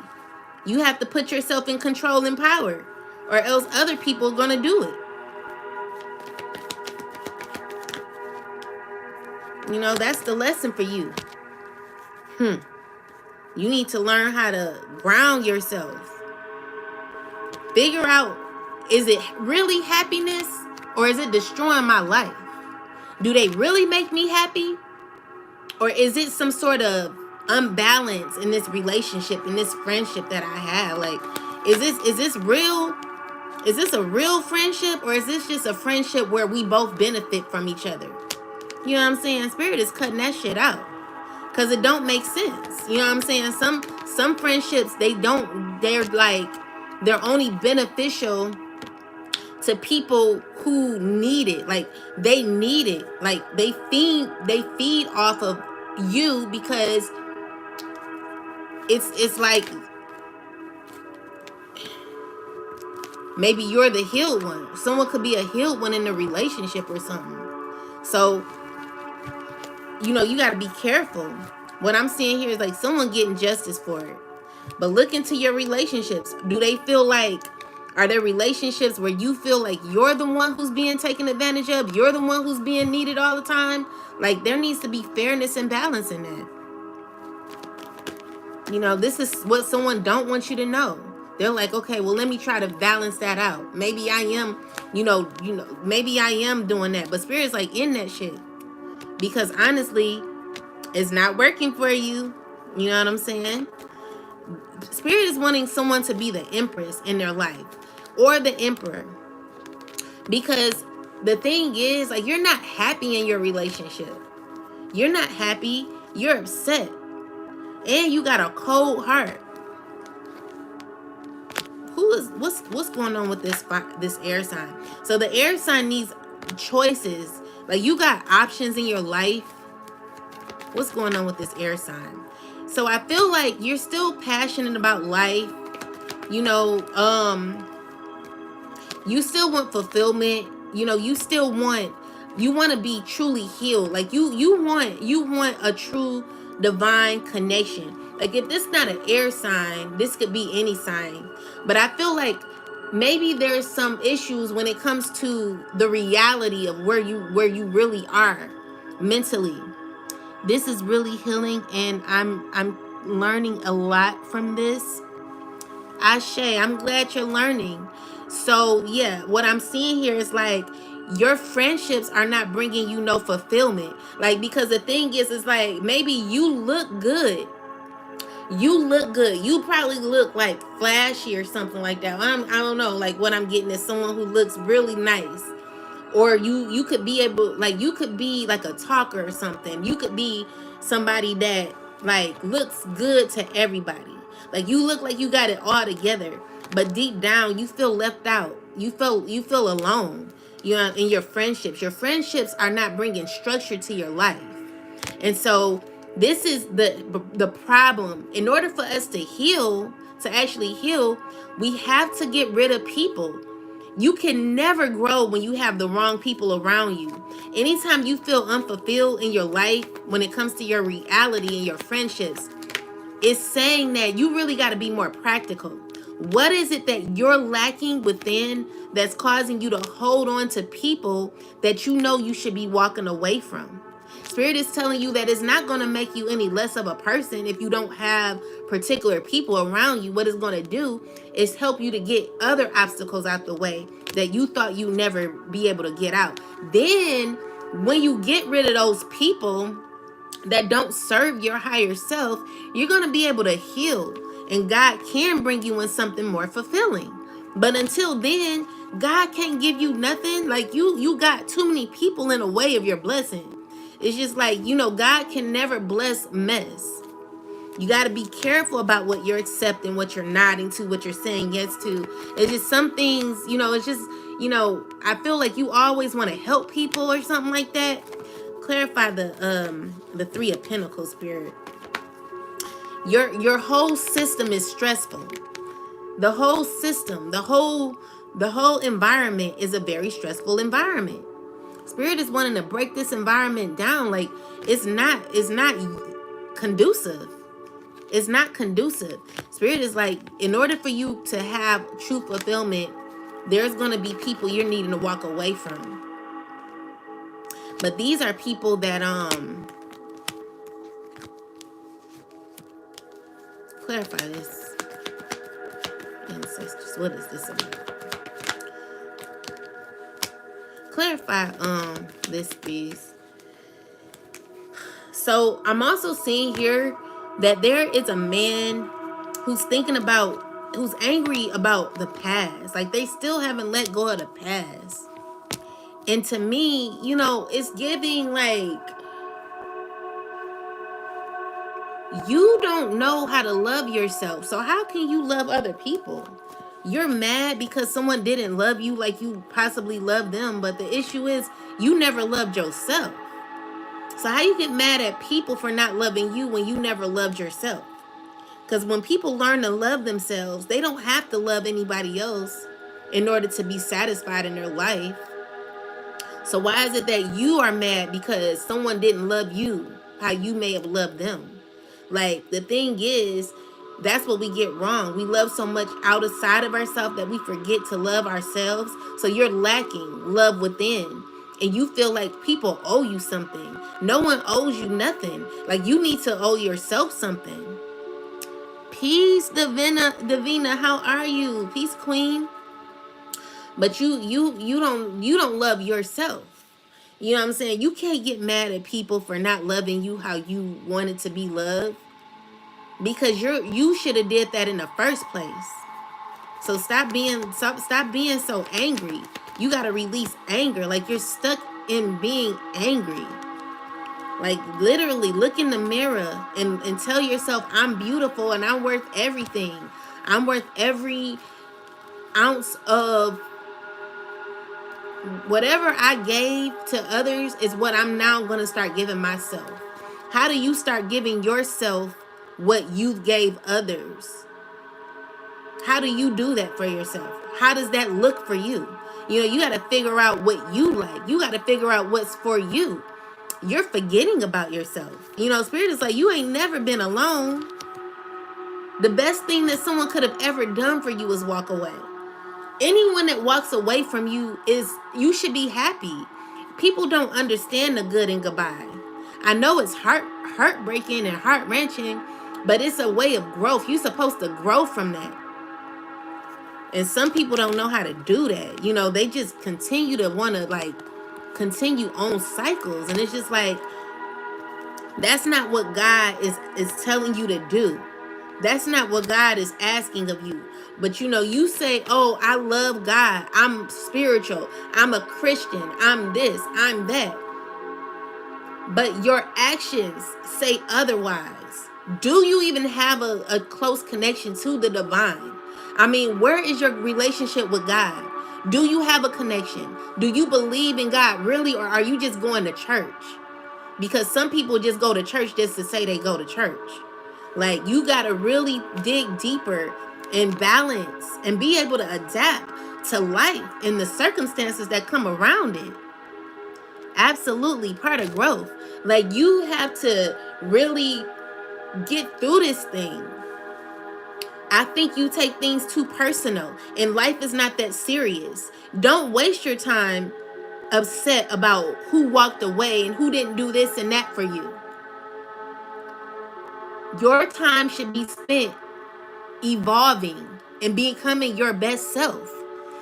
You have to put yourself in control and power, or else other people are going to do it. You know, that's the lesson for you. You need to learn how to ground yourself. Figure out, is it really happiness, or is it destroying my life? Do they really make me happy? Or is it some sort of unbalance in this relationship, in this friendship that I have? Like, is this real? Is this a real friendship, or is this just a friendship where we both benefit from each other? You know what I'm saying? Spirit is cutting that shit out, because it don't make sense. You know what I'm saying? Some friendships, they're only beneficial to people who need it. Like, they need it. Like, they feed off of you, because it's like maybe you're the healed one. Someone could be a healed one in a relationship or something. So, you got to be careful. What I'm seeing here is like someone getting justice for it. But look into your relationships. Do they feel like, are there relationships where you feel like you're the one who's being taken advantage of? You're the one who's being needed all the time? Like, there needs to be fairness and balance in that. This is what someone don't want you to know. They're like, okay, well, let me try to balance that out. Maybe I am, maybe I am doing that. But Spirit's like, in that shit. Because honestly, it's not working for you. You know what I'm saying? Spirit is wanting someone to be the empress in their life, or the emperor. Because the thing is, like, you're not happy in your relationship. You're not happy. You're upset. And you got a cold heart. What's going on with this air sign? So the air sign needs choices. Like, you got options in your life. What's going on with this air sign? So I feel like you're still passionate about life. You still want fulfillment. You want to be truly healed. Like, you want a true divine connection. Like, if this is not an air sign, this could be any sign. But I feel like maybe there's some issues when it comes to the reality of where you really are mentally. This is really healing, and I'm learning a lot from this. Ashe, I'm glad you're learning. So yeah, what I'm seeing here is like, your friendships are not bringing you no fulfillment. Like, because the thing is like, maybe you look good. You probably look like flashy or something like that. I don't know. Like, what I'm getting is someone who looks really nice. Or you could be able, like, you could be like a talker or something. You could be somebody that, like, looks good to everybody. Like, you look like you got it all together, but deep down you feel left out. You feel alone. In your friendships. Your friendships are not bringing structure to your life. And so this is the problem. In order for us to heal, to actually heal, we have to get rid of people. You can never grow when you have the wrong people around you. Anytime you feel unfulfilled in your life, when it comes to your reality and your friendships, it's saying that you really got to be more practical. What is it that you're lacking within that's causing you to hold on to people that you should be walking away from? Spirit is telling you that it's not going to make you any less of a person if you don't have particular people around you. What it's going to do is help you to get other obstacles out the way that you thought you'd never be able to get out. Then when you get rid of those people that don't serve your higher self, you're going to be able to heal, and God can bring you in something more fulfilling. But until then, God can't give you nothing. Like, you got too many people in the way of your blessing. It's just like, God can never bless mess. You got to be careful about what you're accepting, what you're nodding to, what you're saying yes to. It's just some things, it's just, I feel like you always want to help people or something like that. Clarify the Three of Pentacles, Spirit. Your whole system is stressful. The whole system, the whole environment is a very stressful environment. Spirit is wanting to break this environment down. Like, it's not conducive. It's not conducive. Spirit is like, in order for you to have true fulfillment, there's going to be people you're needing to walk away from. But these are people that clarify this. Ancestors, what is this about? Clarify this piece. So I'm also seeing here that there is a man who's who's angry about the past. Like, they still haven't let go of the past. And to me, it's giving like, you don't know how to love yourself. So how can you love other people? You're mad because someone didn't love you like you possibly love them, but the issue is you never loved yourself. So how you get mad at people for not loving you when you never loved yourself? Because when people learn to love themselves, they don't have to love anybody else in order to be satisfied in their life. So why is it that you are mad because someone didn't love you how you may have loved them? Like, the thing is, that's what we get wrong. We love so much outside of ourselves that we forget to love ourselves. So you're lacking love within. And you feel like people owe you something. No one owes you nothing. Like, you need to owe yourself something. Peace, Davina, how are you? Peace, Queen. But you don't love yourself. You know what I'm saying? You can't get mad at people for not loving you how you wanted to be loved, because you should have did that in the first place. So stop being so angry. You got to release anger. Like, you're stuck in being angry. Like, literally look in the mirror and tell yourself, I'm beautiful and I'm worth everything. I'm worth every ounce of whatever I gave to others is what I'm now going to start giving myself. How do you start giving yourself what you gave others? How do you do that for yourself? How does that look for you? You know, you got to figure out what you like. You got to figure out what's for you. You're forgetting about yourself. You know, Spirit is like, you ain't never been alone. The best thing that someone could have ever done for you is walk away. Anyone that walks away from you you should be happy. People don't understand the good and goodbye. I know it's heartbreaking and heart-wrenching, but it's a way of growth. You're supposed to grow from that. And some people don't know how to do that. You know, they just continue to want to, like, continue on cycles. And it's just like, that's not what God is telling you to do. That's not what God is asking of you. But, you know, you say, oh, I love God. I'm spiritual. I'm a Christian. I'm this. I'm that. But your actions say otherwise. Do you even have a close connection to the divine? I mean, where is your relationship with God? Do you have a connection? Do you believe in God really, or are you just going to church? Because some people just go to church just to say they go to church. Like, you got to really dig deeper and balance and be able to adapt to life and the circumstances that come around it. Absolutely part of growth. Like, you have to really get through this thing. I think you take things too personal, and life is not that serious. Don't waste your time upset about who walked away and who didn't do this and that for you. Your time should be spent evolving and becoming your best self.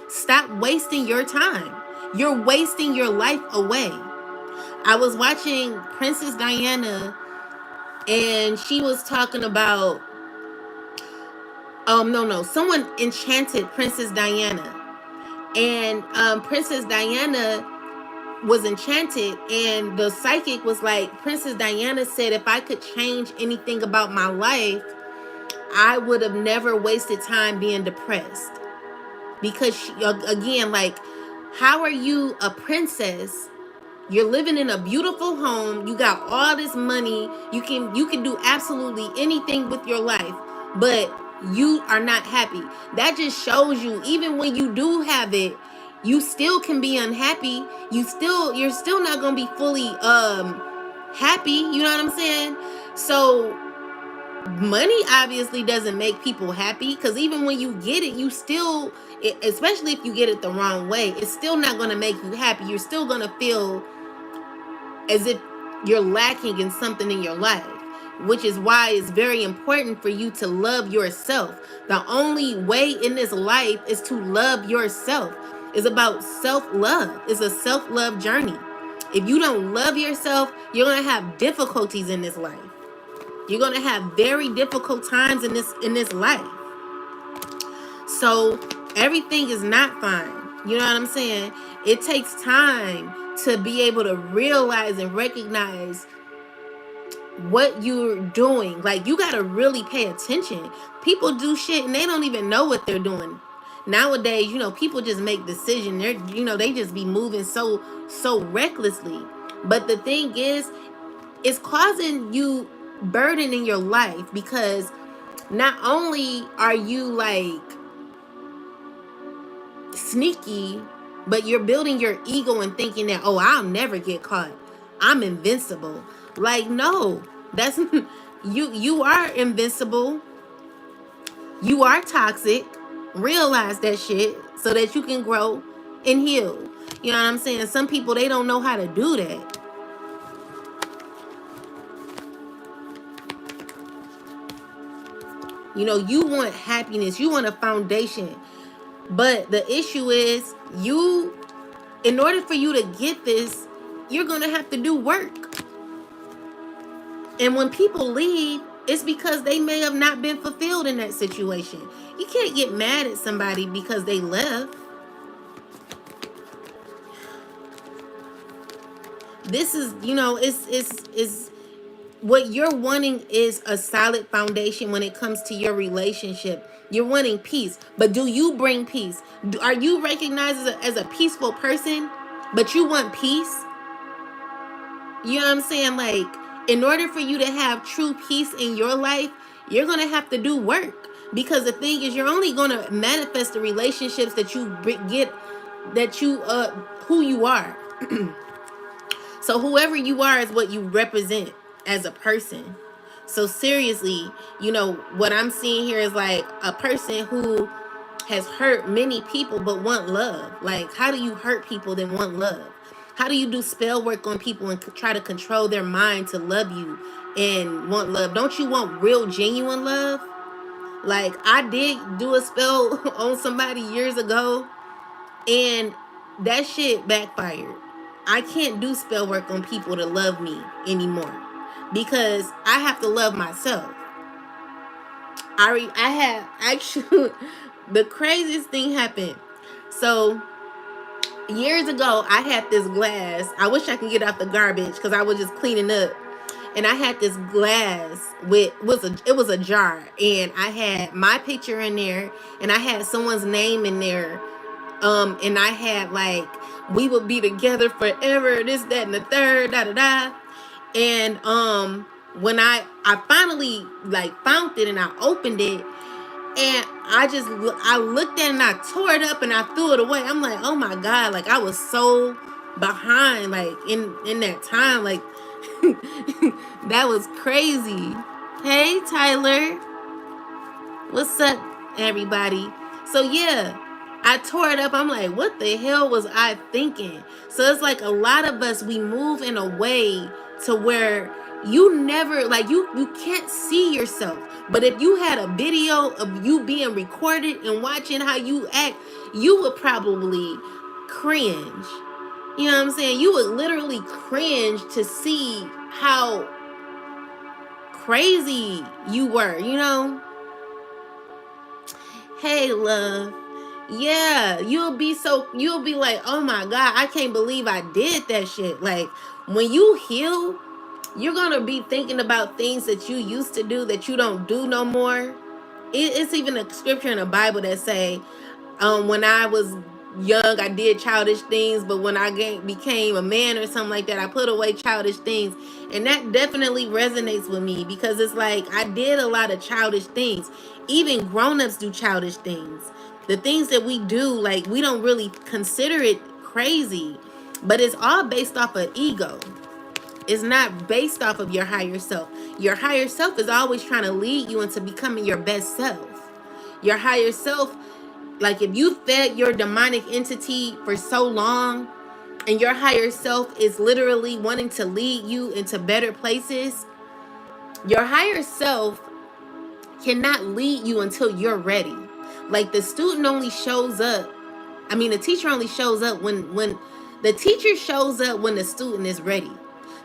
Stop wasting your time. You're wasting your life away. I was watching Princess Diana, and she was talking about, someone enchanted Princess Diana. And Princess Diana was enchanted, and the psychic was like, Princess Diana said, if I could change anything about my life, I would have never wasted time being depressed. Because again, like, how are you a princess? You're living in a beautiful home. You got all this money. You can do absolutely anything with your life, but you are not happy. That just shows you, even when you do have it, you still can be unhappy. You're still not gonna be fully happy. You know what I'm saying? So money obviously doesn't make people happy, because even when you get it, you still, especially if you get it the wrong way, it's still not going to make you happy. You're still going to feel as if you're lacking in something in your life, which is why it's very important for you to love yourself. The only way in this life is to love yourself. It's about self-love. It's a self-love journey. If you don't love yourself, you're going to have difficulties in this life. You're going to have very difficult times in this life. So everything is not fine. You know what I'm saying? It takes time to be able to realize and recognize what you're doing. Like, you got to really pay attention. People do shit and they don't even know what they're doing. Nowadays, you know, people just make decisions. They're, you know, they just be moving so recklessly. But the thing is, it's causing you burden in your life, because not only are you like sneaky, but you're building your ego and thinking that, oh, I'll never get caught, I'm invincible. Like, no, that's you are invincible. You are toxic. Realize that shit so that you can grow and heal. You know what I'm saying? Some people, they don't know how to do that. You know, you want happiness, you want a foundation. But the issue is, you, in order for you to get this, you're going to have to do work. And when people leave, it's because they may have not been fulfilled in that situation. You can't get mad at somebody because they left. This is, you know, it's what you're wanting is a solid foundation when it comes to your relationship. You're wanting peace, but do you bring peace? Are you recognized as a peaceful person, but you want peace? You know what I'm saying? Like, in order for you to have true peace in your life, you're going to have to do work. Because the thing is, you're only going to manifest the relationships that you get, that you, who you are. So whoever you are is what you represent as a person. So seriously, you know, what I'm seeing here is like a person who has hurt many people but want love. Like, how do you hurt people then want love? How do you do spell work on people and try to control their mind to love you and want love? Don't you want real, genuine love? Like, I did do a spell on somebody years ago, and that shit backfired. I can't do spell work on people to love me anymore, because I have to love myself. I have actually, the craziest thing happened. So years ago, I had this glass. I wish I could get out the garbage because I was just cleaning up. And I had this glass with, it was a jar, and I had my picture in there, and I had someone's name in there. And I had like, we would be together forever, this, that, and the third, da da da. And when I finally like found it and I opened it, and I looked at it and I tore it up and I threw it away. I'm like, oh my God, like I was so behind, like in that time, like that was crazy. Hey Tyler, what's up everybody? So yeah, I tore it up. I'm like, what the hell was I thinking? So it's like a lot of us, we move in a way to where you never, like, you can't see yourself. But if you had a video of you being recorded and watching how you act, you would probably cringe. You know what I'm saying? You would literally cringe to see how crazy you were, you know? Hey, love. Yeah, you'll be like, oh my God, I can't believe I did that shit. Like, when you heal, you're gonna be thinking about things that you used to do that you don't do no more. It's even a scripture in the Bible that say, when I was young, I did childish things, but when I became a man or something like that, I put away childish things. And that definitely resonates with me, because it's like, I did a lot of childish things. Even grown-ups do childish things. The things that we do, like, we don't really consider it crazy, but it's all based off of ego. It's not based off of your higher self. Your higher self is always trying to lead you into becoming your best self. Your higher self, like, if you fed your demonic entity for so long, and your higher self is literally wanting to lead you into better places, your higher self cannot lead you until you're ready. Like, the student only shows up, the teacher only shows up when the teacher shows up when the student is ready.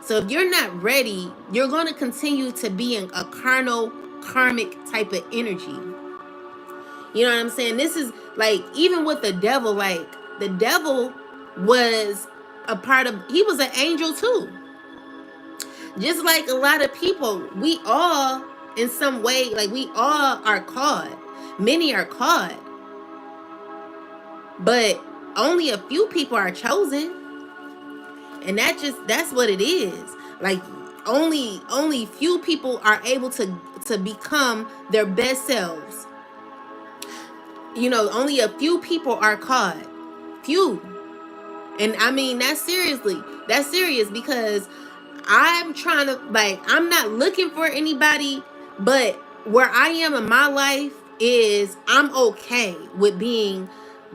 So if you're not ready, you're going to continue to be in a carnal, karmic type of energy. You know what I'm saying? This is like, even with the devil, like, the devil was he was an angel too. Just like a lot of people, we all, in some way, like, we all are called. Many are called. but only a few people are chosen. And that's what it is. Like only few people are able to become their best selves. You know, only a few people are called. Few. And I mean, that's serious, because I'm trying to, like, I'm not looking for anybody, but where I am in my life is I'm okay with being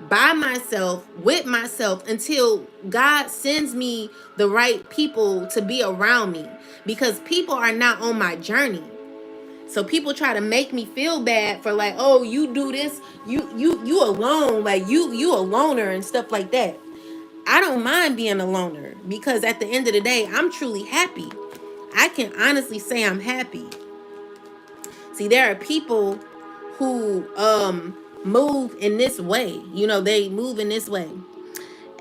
by myself, with myself, until God sends me the right people to be around me, because people are not on my journey. So people try to make me feel bad for, like, oh, you do this, you alone, like you a loner and stuff like that. I don't mind being a loner, because at the end of the day, I'm truly happy. I can honestly say I'm happy. See, there are people who move in this way. You know, they move in this way.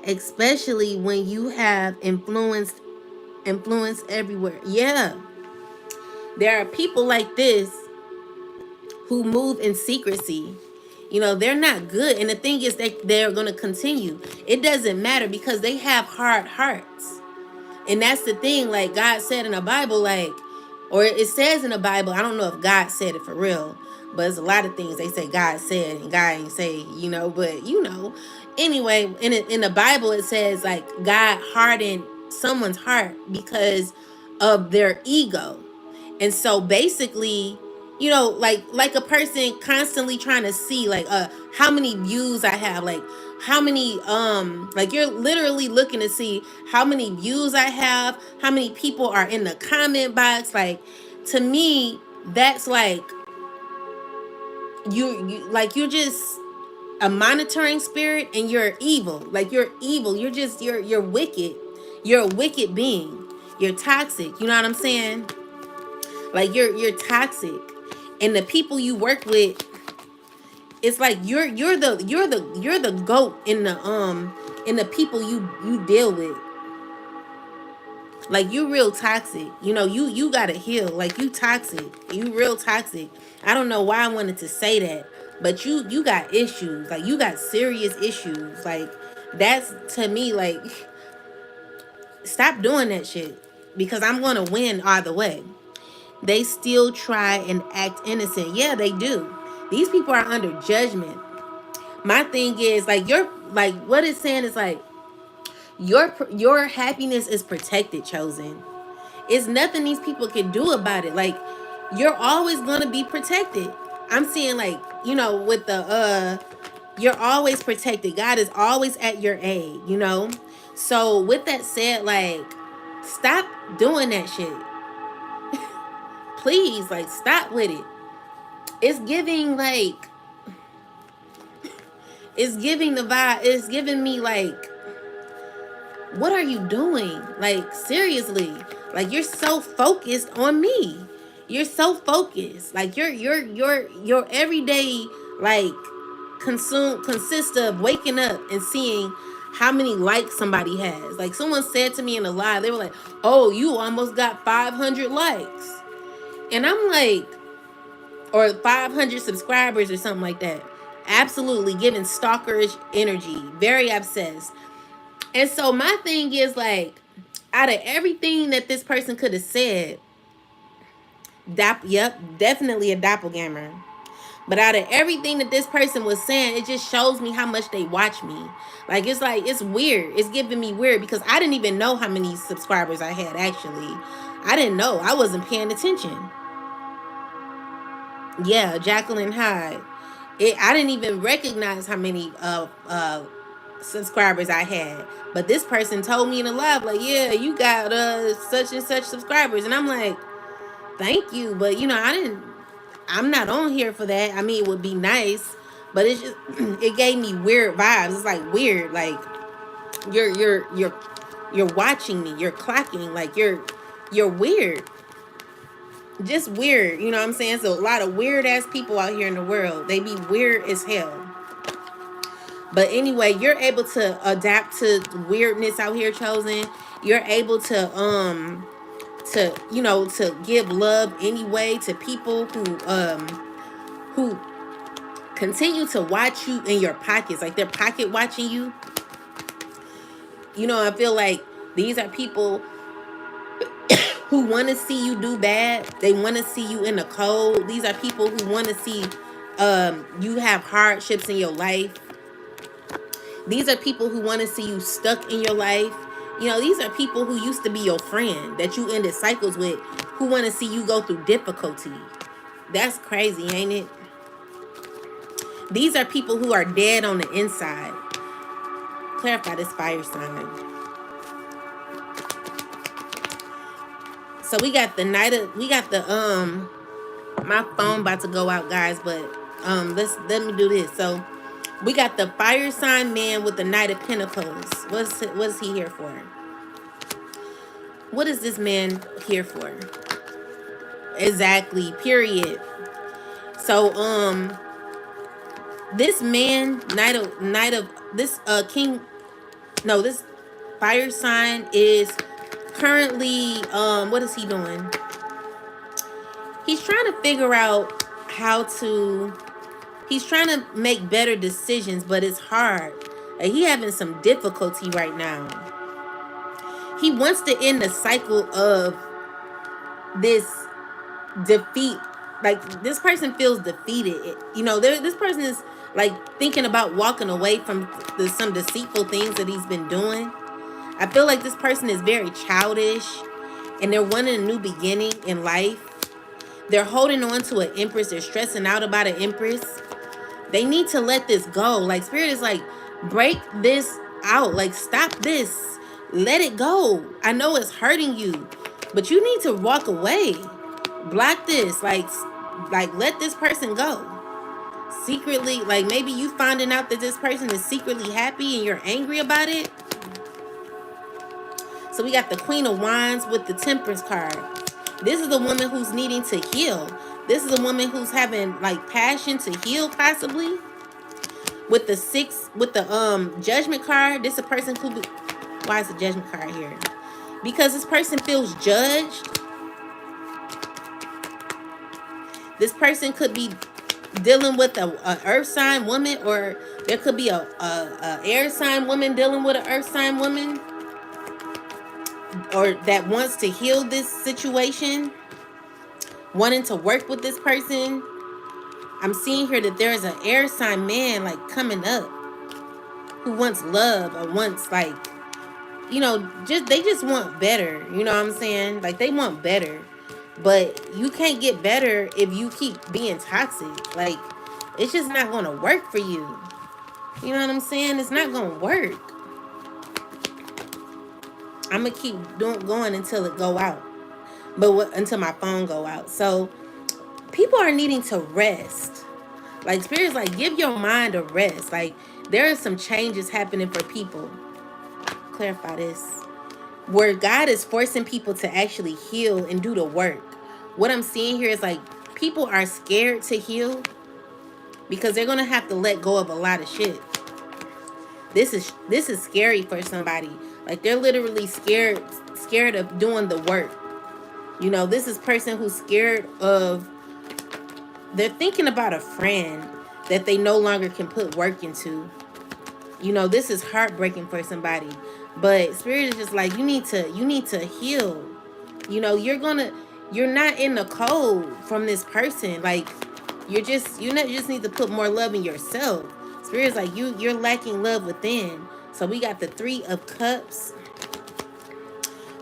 Especially when you have influence everywhere. Yeah. There are people like this who move in secrecy. You know, they're not good. And the thing is that they're going to continue. It doesn't matter, because they have hard hearts. And that's the thing, like God said in the Bible, like, or it says in the Bible, I don't know if God said it for real, but there's a lot of things they say God said and God ain't say, you know, but you know. Anyway, in the Bible, it says, like, God hardened someone's heart because of their ego. And so basically, you know, like a person constantly trying to see, like, how many views I have, like how many like you're literally looking to see how many views I have, how many people are in the comment box. Like, to me, that's like you're just a monitoring spirit, and you're evil. Like, you're evil. You're wicked. You're a wicked being. You're toxic. You know what I'm saying? Like, you're toxic. And the people you work with, it's like you're the goat in the people you deal with. Like, you real toxic. You know, you gotta heal. Like, you toxic. You real toxic. I don't know why I wanted to say that, but you got issues. Like, you got serious issues. Like, that's, to me, like, stop doing that shit, because I'm gonna win either way. They still try and act innocent. Yeah, they do. These people are under judgment. My thing is, like, what it's saying is, like, your happiness is protected, chosen. It's nothing these people can do about it. Like, you're always gonna be protected. I'm seeing, like, you know, with the you're always protected. God is always at your aid, you know. So with that said, like, stop doing that shit. Please, like, stop with it. It's giving, like, it's giving the vibe. It's giving me, like, what are you doing? Like, seriously. Like, you're so focused on me. You're so focused. Like, your everyday, like, consists of waking up and seeing how many likes somebody has. Like, someone said to me in a live, they were like, oh, you almost got 500 likes. And I'm like, or 500 subscribers or something like that. Absolutely giving stalkerish energy. Very obsessed. And so my thing is, like, out of everything that this person could have said, yep, definitely a doppelganger. But out of everything that this person was saying, it just shows me how much they watch me. Like, it's weird. It's giving me weird, because I didn't even know how many subscribers I had, actually. I didn't know. I wasn't paying attention. Yeah, Jacqueline Hyde. I didn't even recognize how many subscribers I had. But this person told me in a live, like, yeah, you got such and such subscribers. And I'm like, thank you. But, you know, I'm not on here for that. I mean, it would be nice, but it's just, it gave me weird vibes. It's like weird. Like, you're watching me. You're clocking. Like, you're weird. Just weird. You know what I'm saying? So a lot of weird ass people out here in the world. They be weird as hell. But anyway, you're able to adapt to weirdness out here, chosen. You're able to you know, to give love anyway to people who continue to watch you in your pockets, like they're pocket watching you. You know, I feel like these are people who want to see you do bad. They want to see you in the cold. These are people who want to see you have hardships in your life. These are people who want to see you stuck in your life. You know, these are people who used to be your friend that you ended cycles with, who want to see you go through difficulty. That's crazy, ain't it? These are people who are dead on the inside. Clarify this fire sign. So we got the my phone about to go out, guys, but let me do this. So we got the fire sign man with the Knight of Pentacles. What's he here for? What is this man here for? Exactly, period. So this man, this this fire sign is currently what is he doing? He's trying to figure out he's trying to make better decisions, but it's hard. Like, he having some difficulty right now. He wants to end the cycle of this defeat. Like, this person feels defeated. You know, this person is like thinking about walking away from some deceitful things that he's been doing. I feel like this person is very childish and they're wanting a new beginning in life. They're holding on to an empress. They're stressing out about an empress. They need to let this go. Like, Spirit is like, break this out. Like, stop this. Let it go. I know it's hurting you, but you need to walk away. Block this. Like let this person go. Secretly, like, maybe you finding out that this person is secretly happy and you're angry about it. So we got the Queen of Wands with the Temperance card. This is a woman who's needing to heal. This is a woman who's having like passion to heal, possibly. With the Judgment card, this is a person who why is the Judgment card here? Because this person feels judged. This person could be dealing with a earth sign woman, or there could be a air sign woman dealing with an earth sign woman, or that wants to heal this situation, wanting to work with this person. I'm seeing here that there is an air sign man like coming up who wants love, or wants, like, you know, they just want better. You know what I'm saying? Like, they want better. But you can't get better if you keep being toxic. Like, it's just not going to work for you. You know what I'm saying? It's not going to work. I'm going to keep going until it go out. But until my phone go out. So, people are needing to rest. Like, Spirit's like, give your mind a rest. Like, there are some changes happening for people. Clarify this. Where God is forcing people to actually heal and do the work. What I'm seeing here is like, people are scared to heal because they're going to have to let go of a lot of shit. This is scary for somebody. Like, they're literally scared of doing the work. You know, this is person who's scared of, they're thinking about a friend that they no longer can put work into. You know, this is heartbreaking for somebody. But Spirit is just like, you need to heal. You know, you're not in the cold from this person. Like, you just need to put more love in yourself. Spirit is like, you're lacking love within. So we got the 3 of Cups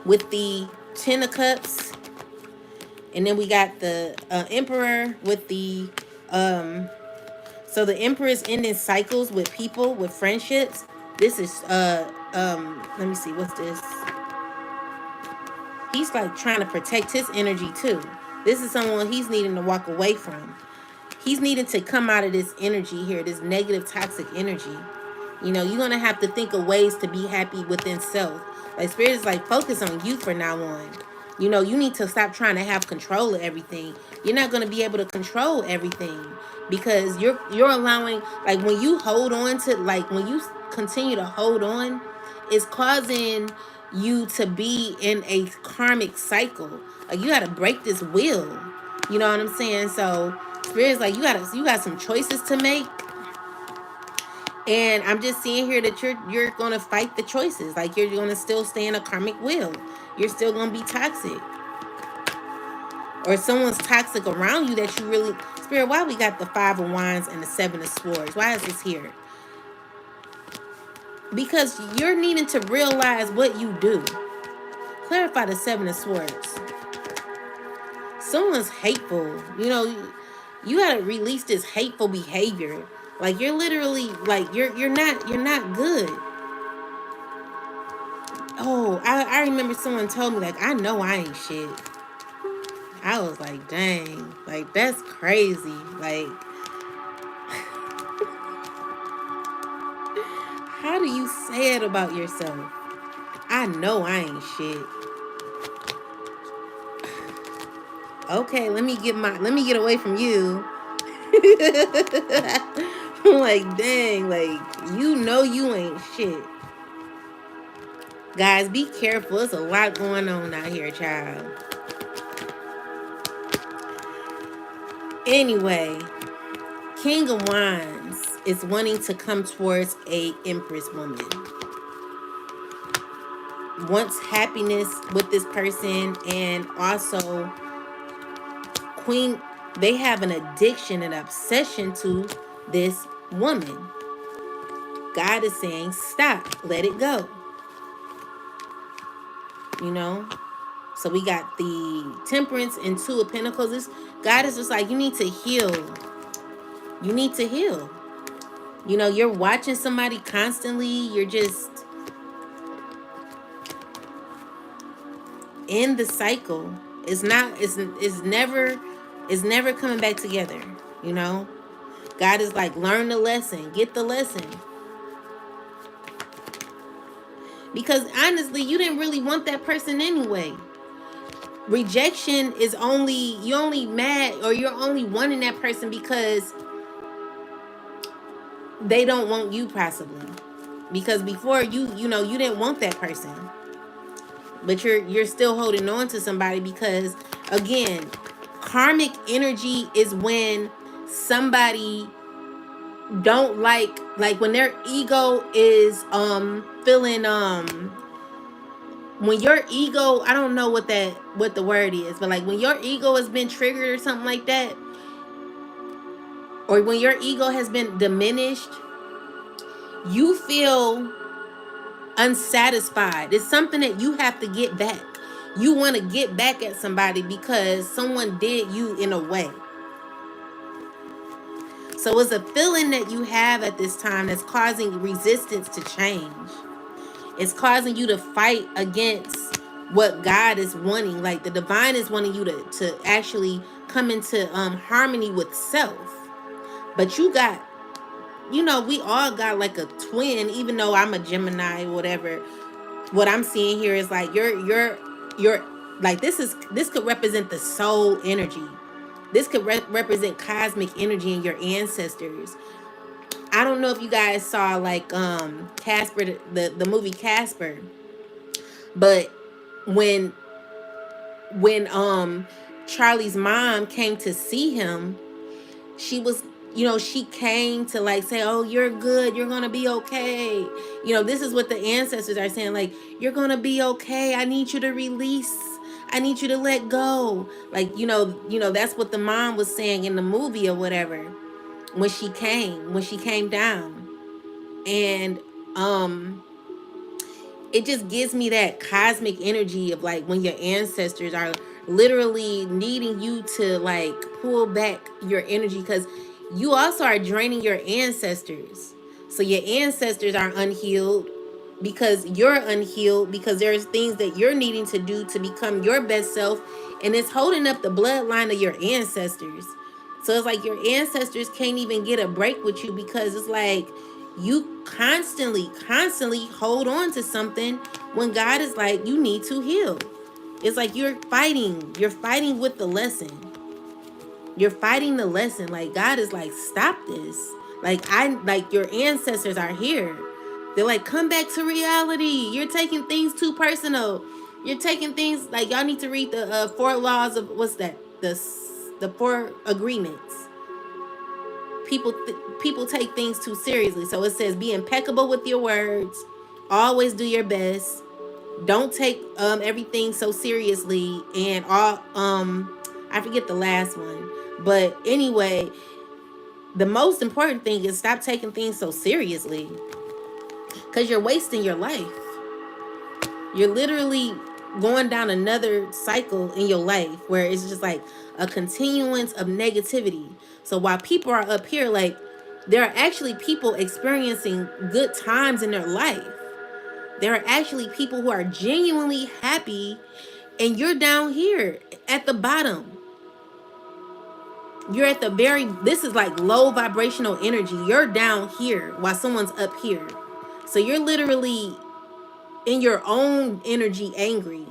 with the 10 of Cups. And then we got the Emperor with the so the Emperor is ending cycles with people, with friendships. This is let me see, what's this? He's like trying to protect his energy too. This is someone he's needing to walk away from. He's needing to come out of this energy here, this negative, toxic energy. You know, you're going to have to think of ways to be happy within self. Like, Spirit is like, focus on you from now on. You know, you need to stop trying to have control of everything. You're not going to be able to control everything because you're allowing, like, when you hold on to, like, when you continue to hold on, it's causing you to be in a karmic cycle. Like, you got to break this wheel. You know what I'm saying? So Spirit's like, you got some choices to make. And I'm just seeing here that you're gonna fight the choices. Like, you're gonna still stay in a karmic wheel. You're still gonna be toxic. Or someone's toxic around you that you really... Spirit, why we got the 5 of Wands and the 7 of Swords? Why is this here? Because you're needing to realize what you do. Clarify the 7 of Swords. Someone's hateful. You know, you gotta release this hateful behavior. Like, you're literally, like, you're not good. Oh, I remember someone told me, like, I know I ain't shit. I was like, dang, like, that's crazy. Like, how do you say it about yourself? I know I ain't shit. Okay, let me get away from you. I'm like, dang, like, you know you ain't shit. Guys, be careful. There's a lot going on out here, child. Anyway, King of Wands is wanting to come towards a Empress woman. Wants happiness with this person, and also Queen, they have an addiction, an obsession to this woman. God is saying, stop, let it go. You know? So we got the Temperance and 2 of Pentacles. God is just like, you need to heal. You need to heal. You know, you're watching somebody constantly. You're just in the cycle. It's never coming back together. You know? God is like, learn the lesson. Get the lesson. Because honestly, you didn't really want that person anyway. Rejection is you're only mad, or you're only wanting that person because they don't want you, possibly. Because before, you didn't want that person. But you're still holding on to somebody because, again, karmic energy is when somebody don't like when their ego is feeling when your ego, I don't know what the word is, but like when your ego has been triggered or something like that, or when your ego has been diminished, you feel unsatisfied. It's something that you have to get back. You want to get back at somebody because someone did you in a way. So it's a feeling that you have at this time that's causing resistance to change. It's causing you to fight against what God is wanting. Like, the divine is wanting you to actually come into harmony with self. But you got, we all got like a twin, even though I'm a Gemini or whatever. What I'm seeing here is like you're like, this could represent the soul energy. This could represent cosmic energy in your ancestors. I don't know if you guys saw like Casper, the movie Casper, but when Charlie's mom came to see him, she was, she came to like say, oh, you're good, you're gonna be okay. This is what the ancestors are saying, like, you're gonna be okay. I need you to release. I need you to let go. Like, that's what the mom was saying in the movie or whatever when she came down. And it just gives me that cosmic energy of like when your ancestors are literally needing you to like pull back your energy, because you also are draining your ancestors. So your ancestors are unhealed because you're unhealed, because there's things that you're needing to do to become your best self, and it's holding up the bloodline of your ancestors. So it's like your ancestors can't even get a break with you, because it's like you constantly hold on to something when God is like, you need to heal. It's like you're fighting with the lesson. You're fighting the lesson. Like, God is like, stop this. Like your ancestors are here. They're like, come back to reality. You're taking things too personal. You're taking y'all need to read the 4 laws of, what's that? The 4 agreements. people take things too seriously. So it says, be impeccable with your words, always do your best, don't take everything so seriously, and all I forget the last one. But anyway, the most important thing is stop taking things so seriously, because you're wasting your life. You're literally going down another cycle in your life where it's just like a continuance of negativity. So while people are up here, like, there are actually people experiencing good times in their life. There are actually people who are genuinely happy, and you're down here at the bottom. You're at the this is like low vibrational energy. You're down here while someone's up here. So you're literally in your own energy angry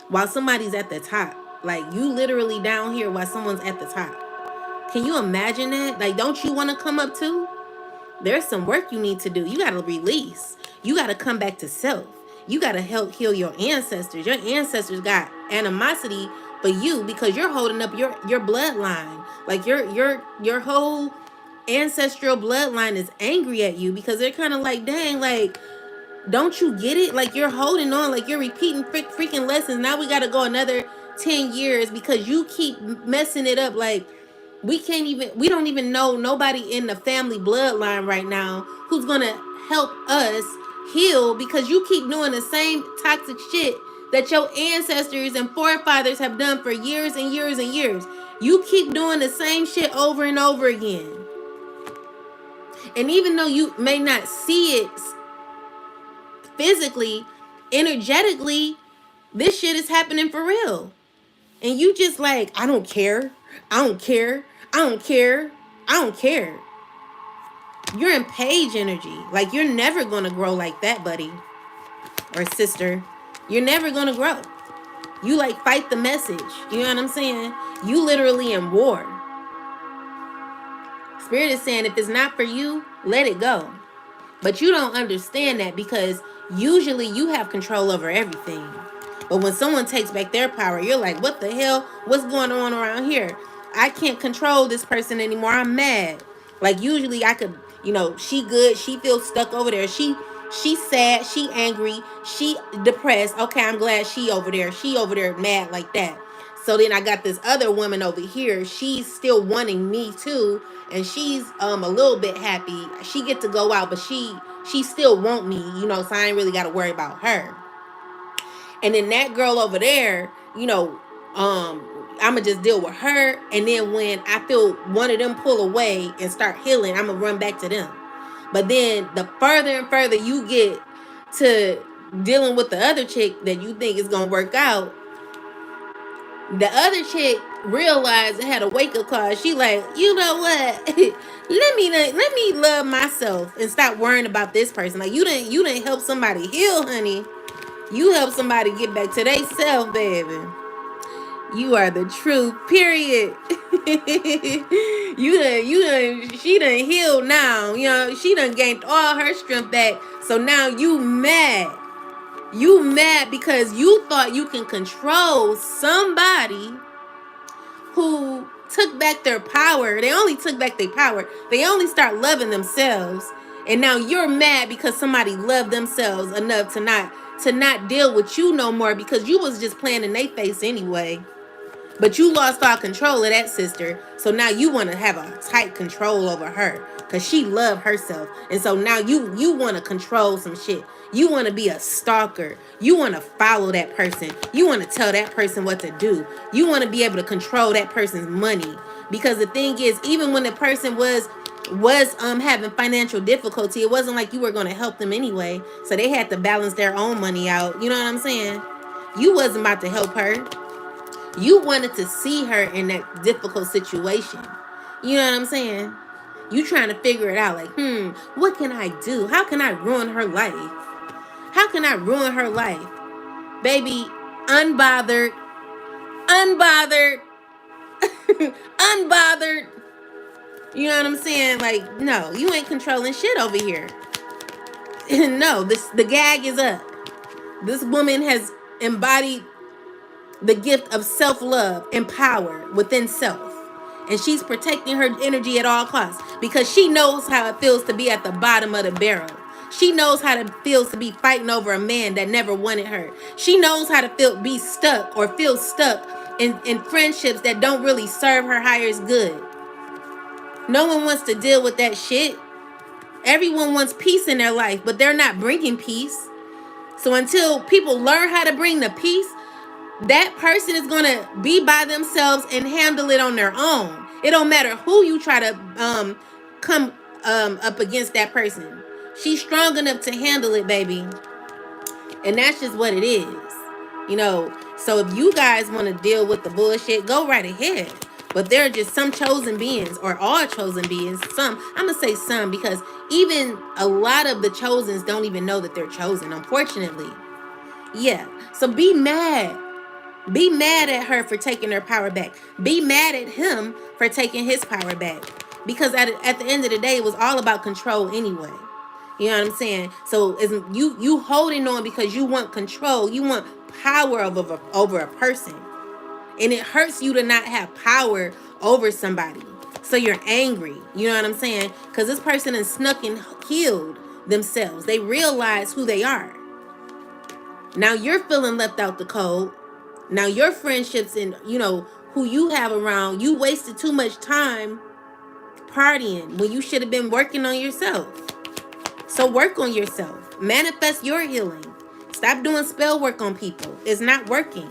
while somebody's at the top. Like, you literally down here while someone's at the top. Can you imagine that? Like, don't you want to come up too? There's some work you need to do. You got to release. You got to come back to self. You got to help heal your ancestors. Your ancestors got animosity for you because you're holding up your bloodline. Like, your whole ancestral bloodline is angry at you because they're kind of like, dang, like, don't you get it? Like, you're holding on, like you're repeating freaking lessons. Now we got to go another 10 years because you keep messing it up. Like, we don't even know nobody in the family bloodline right now who's going to help us heal, because you keep doing the same toxic shit that your ancestors and forefathers have done for years and years and years. You keep doing the same shit over and over again. And even though you may not see it physically, energetically, this shit is happening for real. And you just like, I don't care. I don't care. I don't care. I don't care. You're in page energy. Like, you're never going to grow like that, buddy or sister. You're never going to grow. You like fight the message. You know what I'm saying? You literally in war. Spirit is saying, if it's not for you, let it go. But you don't understand that, because usually you have control over everything. But when someone takes back their power, you're like, what the hell? What's going on around here? I can't control this person anymore. I'm mad. Like, usually I could, she good. She feels stuck over there. She's sad. She angry. She depressed. Okay, I'm glad she over there. She over there mad like that. So then I got this other woman over here. She's still wanting me too. And she's a little bit happy. She get to go out, but she still want me, so I ain't really got to worry about her. And then that girl over there, I'ma just deal with her. And then when I feel one of them pull away and start healing, I'ma run back to them. But then the further and further you get to dealing with the other chick that you think is gonna work out, the other chick realized it had a wake-up call. She like, you know what? let me love myself and stop worrying about this person. Like, you didn't help somebody heal, honey. You help somebody get back to they self, baby. You are the truth, period. She done healed now. She done gained all her strength back. So now you mad. You mad because you thought you can control somebody who took back their power. They only took back their power. They only start loving themselves. And now you're mad because somebody loved themselves enough to not deal with you no more, because you was just playing in their face anyway. But you lost all control of that sister. So now you want to have a tight control over her because she loved herself. And so now you want to control some shit. You want to be a stalker. You want to follow that person. You want to tell that person what to do. You want to be able to control that person's money. Because the thing is, even when the person was having financial difficulty, it wasn't like you were going to help them anyway. So they had to balance their own money out. You know what I'm saying? You wasn't about to help her. You wanted to see her in that difficult situation. You know what I'm saying? You trying to figure it out, like, what can I do? How can I ruin her life? How can I ruin her life? Baby, unbothered, unbothered. You know what I'm saying? Like, no, you ain't controlling shit over here. No, the gag is up. This woman has embodied the gift of self-love and power within self. And she's protecting her energy at all costs because she knows how it feels to be at the bottom of the barrel. She knows how it feels to be fighting over a man that never wanted her. She knows how to be stuck or feel stuck in friendships that don't really serve her highest good. No one wants to deal with that shit. Everyone wants peace in their life, but they're not bringing peace. So until people learn how to bring the peace, that person is going to be by themselves and handle it on their own. It don't matter who you try to come up against that person. She's strong enough to handle it, baby. And that's just what it is. You know, so if you guys want to deal with the bullshit, go right ahead. But there are just some chosen beings, or all chosen beings. Some, I'm going to say some, because even a lot of the chosens don't even know that they're chosen, unfortunately. Yeah. So be mad. Be mad at her for taking her power back. Be mad at him for taking his power back. Because at the end of the day, it was all about control anyway. You know what I'm saying? So is you holding on because you want control. You want power over a person. And it hurts you to not have power over somebody. So you're angry. You know what I'm saying? Because this person has snuck and healed themselves. They realize who they are. Now you're feeling left out the cold. Now your friendships and, you know, who you have around, you wasted too much time partying when you should have been working on yourself. So work on yourself. Manifest your healing. Stop doing spell work on people. It's not working.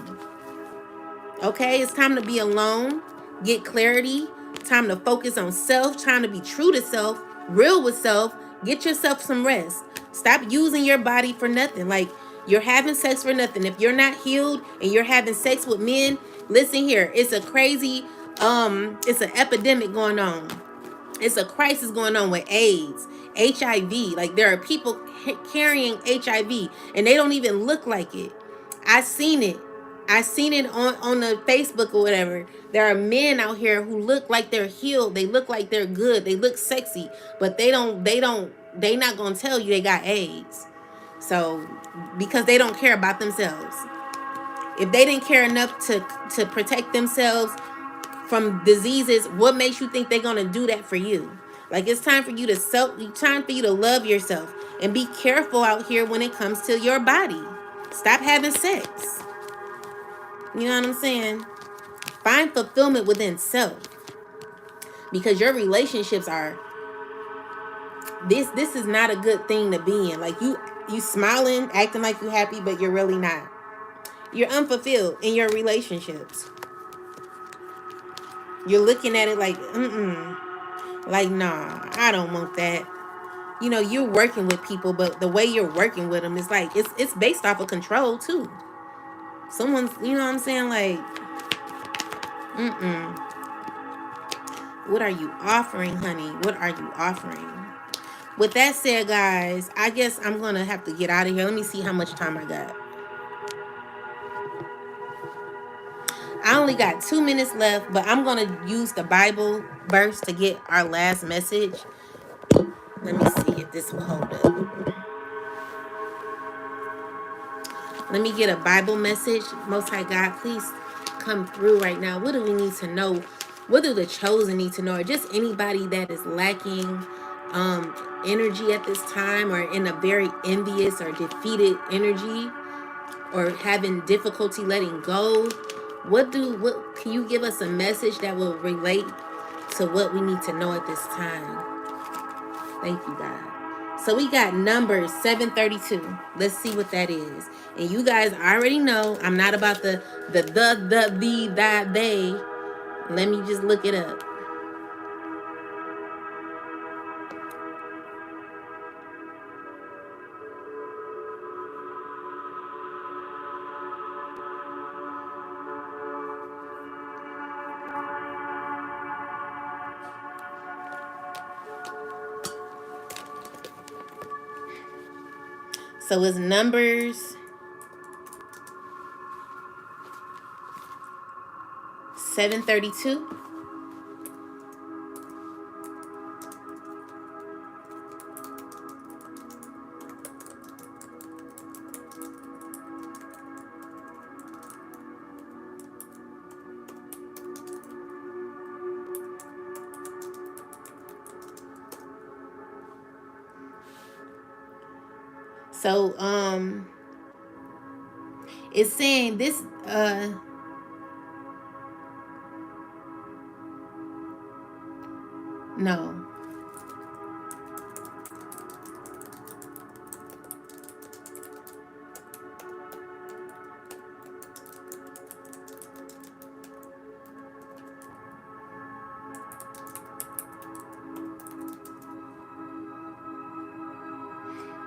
Okay? It's time to be alone. Get clarity. Time to focus on self. Time to be true to self. Real with self. Get yourself some rest. Stop using your body for nothing. Like, you're having sex for nothing. If you're not healed and you're having sex with men, listen here. It's a crazy, it's an epidemic going on. It's a crisis going on with AIDS, HIV. Like, there are people carrying HIV and they don't even look like it. I seen it. I seen it on the Facebook or whatever. There are men out here who look like they're healed. They look like they're good. They look sexy, but they not gonna tell you they got AIDS. So, because they don't care about themselves. If they didn't care enough to protect themselves from diseases, what makes you think they're gonna do that for you? Like, it's time for you to love yourself and be careful out here when it comes to your body. Stop having sex. You know what I'm saying? Find fulfillment within self. Because your relationships are, this is not a good thing to be in. Like, you smiling, acting like you happy, but you're really not. You're unfulfilled in your relationships. You're looking at it like, like, nah, I don't want that. You know, you're working with people, but the way you're working with them is like, it's based off of control too. Someone's, you know what I'm saying? Like, what are you offering, honey? What are you offering? With that said, guys, I guess I'm going to have to get out of here. Let me see how much time I got. I only got 2 minutes left, but I'm going to use the Bible verse to get our last message. Let me see if this will hold up. Let me get a Bible message. Most High God, please come through right now. What do we need to know? What do the chosen need to know? Or just anybody that is lacking energy at this time, or in a very envious or defeated energy, or having difficulty letting go. What can you give us a message that will relate to what we need to know at this time? Thank you, God. So we got Numbers 7:32. Let's see what that is. And you guys already know I'm not about the that, they. Let me just look it up. So it's Numbers 7:32. So it's saying this no.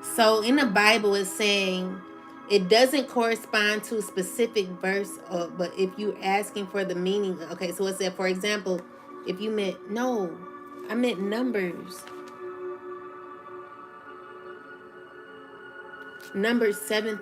So in the Bible, it's saying it doesn't correspond to a specific verse, but if you're asking for the meaning, okay, so it said, for example, if you meant, no, I meant numbers. Number 7.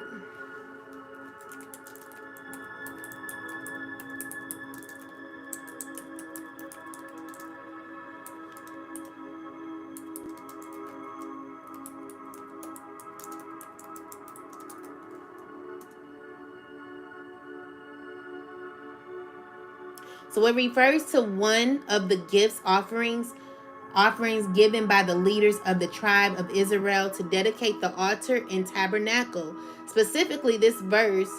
So it refers to one of the gifts offerings given by the leaders of the tribe of Israel to dedicate the altar and tabernacle. Specifically, this verse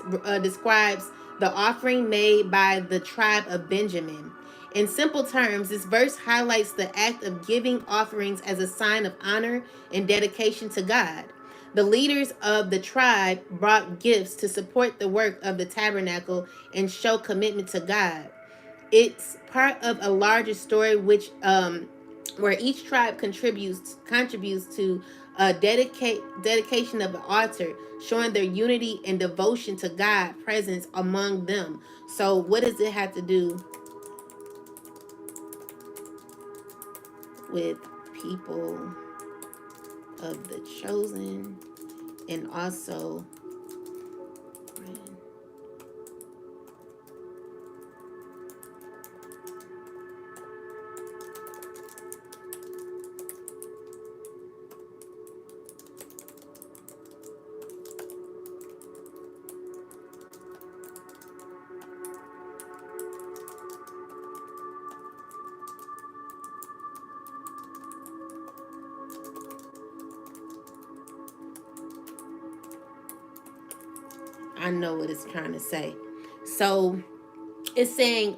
describes the offering made by the tribe of Benjamin. In simple terms, this verse highlights the act of giving offerings as a sign of honor and dedication to God. The leaders of the tribe brought gifts to support the work of the tabernacle and show commitment to God. It's part of a larger story which where each tribe contributes to a dedication of the altar, showing their unity and devotion to God presence among them. So what does it have to do with people of the chosen and also I know what it's trying to say. So it's saying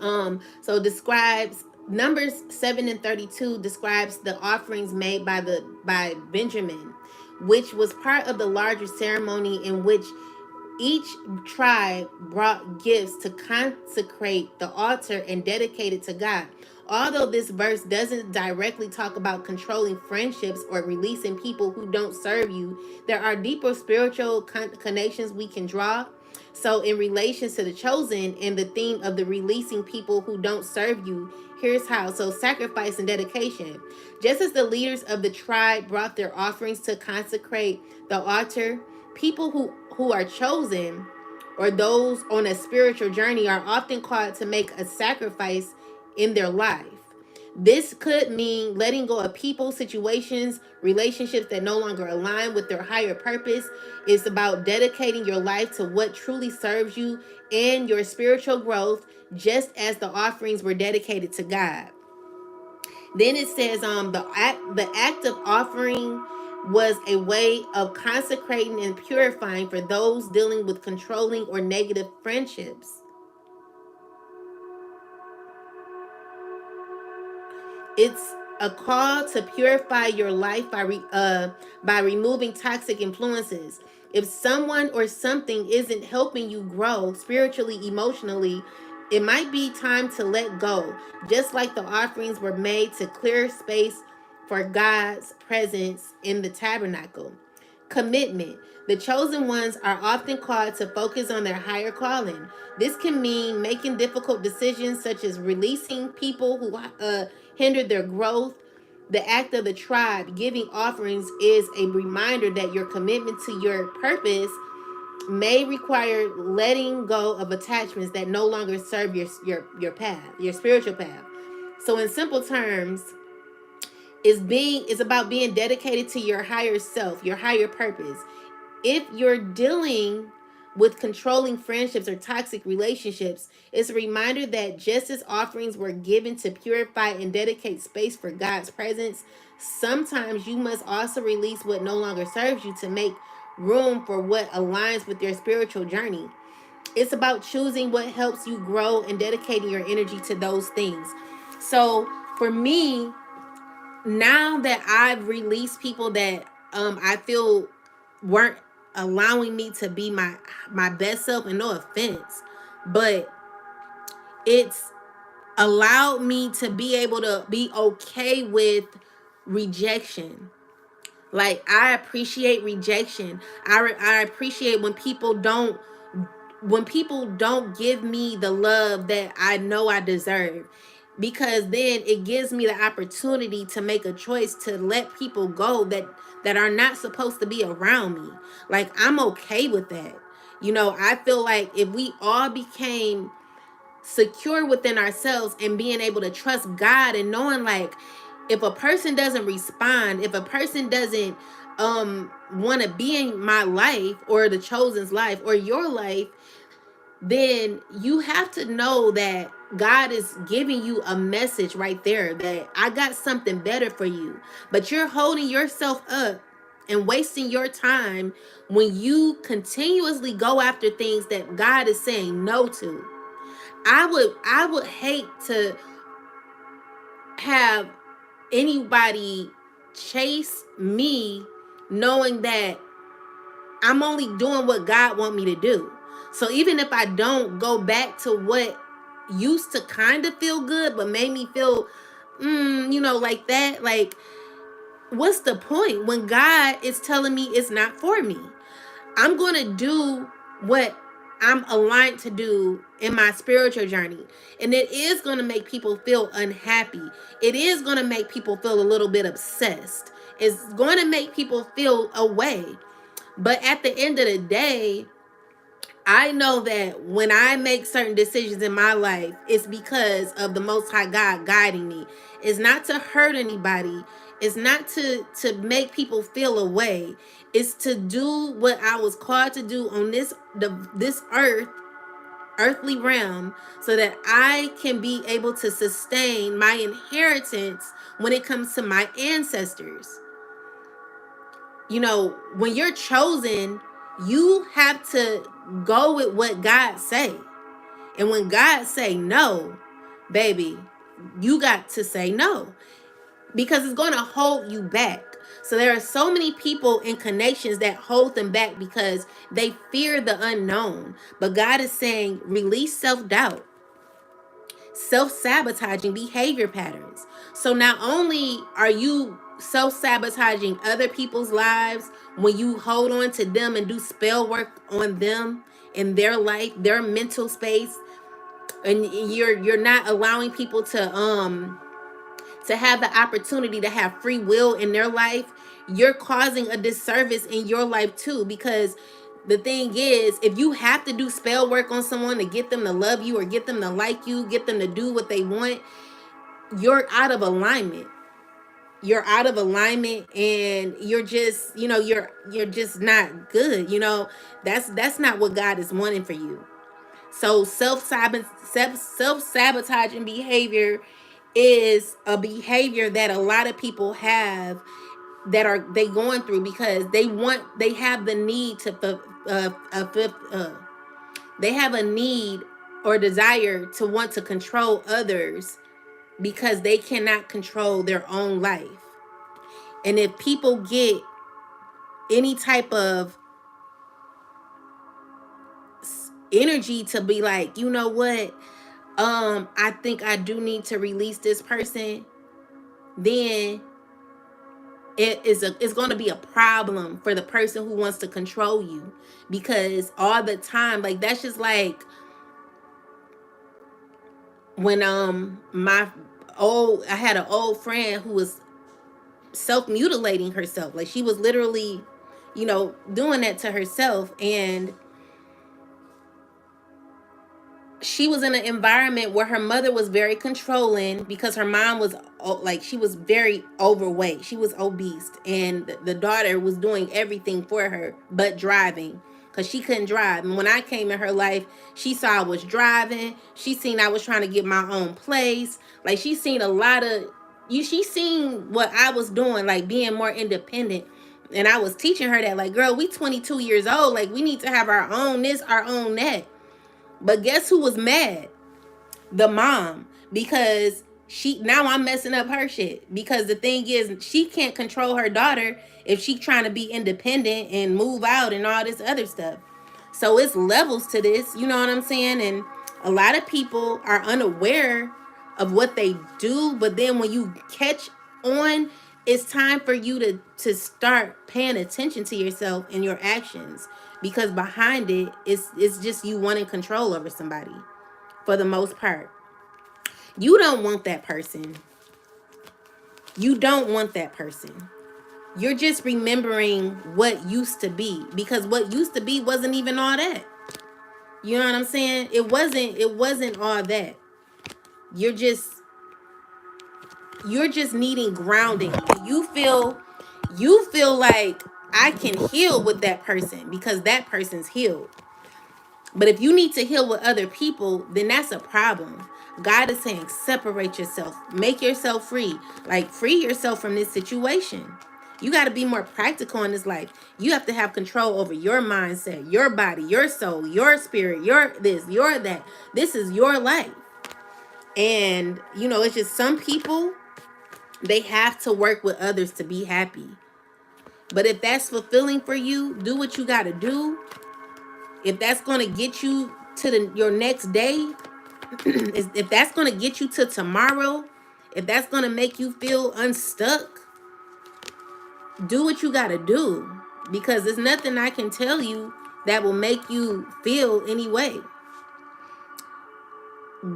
so describes Numbers 7 and 32 describes the offerings made by Benjamin, which was part of the larger ceremony in which each tribe brought gifts to consecrate the altar and dedicate it to God. Although this verse doesn't directly talk about controlling friendships or releasing people who don't serve you, there are deeper spiritual connections we can draw. So, in relation to the chosen and the theme of the releasing people who don't serve you, here's how. So, sacrifice and dedication. Just as the leaders of the tribe brought their offerings to consecrate the altar, people who are chosen or those on a spiritual journey are often called to make a sacrifice in their life. This could mean letting go of people, situations, relationships that no longer align with their higher purpose. It's about dedicating your life to what truly serves you and your spiritual growth, just as the offerings were dedicated to God. Then it says the act of offering was a way of consecrating and purifying for those dealing with controlling or negative friendships. It's a call to purify your life by removing toxic influences. If someone or something isn't helping you grow spiritually, emotionally, it might be time to let go. Just like the offerings were made to clear space for God's presence in the tabernacle. Commitment. The chosen ones are often called to focus on their higher calling. This can mean making difficult decisions such as releasing people who hinder their growth. The act of the tribe giving offerings is a reminder that your commitment to your purpose may require letting go of attachments that no longer serve your path, your spiritual path. So in simple terms, it's about being dedicated to your higher self, your higher purpose. If you're dealing with controlling friendships or toxic relationships, it's a reminder that just as offerings were given to purify and dedicate space for God's presence, sometimes you must also release what no longer serves you to make room for what aligns with your spiritual journey. It's about choosing what helps you grow and dedicating your energy to those things. So for me, now that I've released people that I feel weren't allowing me to be my best self, and no offense, but it's allowed me to be able to be okay with rejection. Like, I appreciate rejection. I appreciate when people don't give me the love that I know I deserve, because then it gives me the opportunity to make a choice to let people go that are not supposed to be around me. Like, I'm okay with that. I feel like if we all became secure within ourselves and being able to trust God and knowing, like, if a person doesn't respond, if a person doesn't want to be in my life or the chosen's life or your life, then you have to know that God is giving you a message right there that I got something better for you. But you're holding yourself up and wasting your time when you continuously go after things that God is saying no to. I would hate to have anybody chase me knowing that I'm only doing what God want me to do. So even if I don't go back to what used to kind of feel good but made me feel like that, like, what's the point when God is telling me it's not for me? I'm going to do what I'm aligned to do in my spiritual journey. And it is going to make people feel unhappy. It is going to make people feel a little bit obsessed. It's going to make people feel away. But at the end of the day, I know that when I make certain decisions in my life, it's because of the Most High God guiding me. It's not to hurt anybody. It's not to make people feel away. It's to do what I was called to do on this earthly realm, so that I can be able to sustain my inheritance when it comes to my ancestors. When you're chosen, you have to go with what God say. And when God say no, baby, you got to say no, because it's going to hold you back. So there are so many people in connections that hold them back because they fear the unknown. But God is saying, release self-doubt, self-sabotaging behavior patterns. So not only are you self-sabotaging other people's lives when you hold on to them and do spell work on them in their life, their mental space, and you're not allowing people to have the opportunity to have free will in their life, you're causing a disservice in your life too. Because the thing is, if you have to do spell work on someone to get them to love you or get them to like you, get them to do what they want, you're out of alignment. You're out of alignment, and you're just, you're just not good. That's not what God is wanting for you. So self-sabotaging behavior is a behavior that a lot of people have, that are they going through because they have the need to they have a need or desire to want to control others because they cannot control their own life. And if people get any type of energy to be like, you know what, I think I do need to release this person, then it's going to be a problem for the person who wants to control you. Because all the time, like, that's just like when I had an old friend who was self-mutilating herself. Like, she was literally, doing that to herself. And she was in an environment where her mother was very controlling, because her mom was like, she was very overweight. She was obese, and the daughter was doing everything for her but driving, because she couldn't drive. And when I came in her life, she saw I was driving. She seen I was trying to get my own place. Like, she seen a lot of she seen what I was doing, like being more independent. And I was teaching her that, like, girl, we 22 years old. Like, we need to have our own this, our own that. But guess who was mad? The mom. Because now I'm messing up her shit. Because the thing is, she can't control her daughter if she trying to be independent and move out and all this other stuff. So it's levels to this, you know what I'm saying? And a lot of people are unaware of what they do, but then when you catch on, it's time for you to start paying attention to yourself and your actions, because behind it's just you wanting control over somebody for the most part. You don't want that person. You don't want that person. You're just remembering what used to be, because what used to be wasn't even all that. You know what I'm saying? It wasn't all that. You're just needing grounding. You feel like I can heal with that person because that person's healed. But if you need to heal with other people, then that's a problem. God is saying separate yourself. Make yourself free. Like, free yourself from this situation. You got to be more practical in this life. You have to have control over your mindset, your body, your soul, your spirit, your this, your that. This is your life. And, it's just some people, they have to work with others to be happy. But if that's fulfilling for you, do what you got to do. If that's going to get you to your next day, if that's going to get you to tomorrow, if that's going to make you feel unstuck, do what you got to do. Because there's nothing I can tell you that will make you feel any way.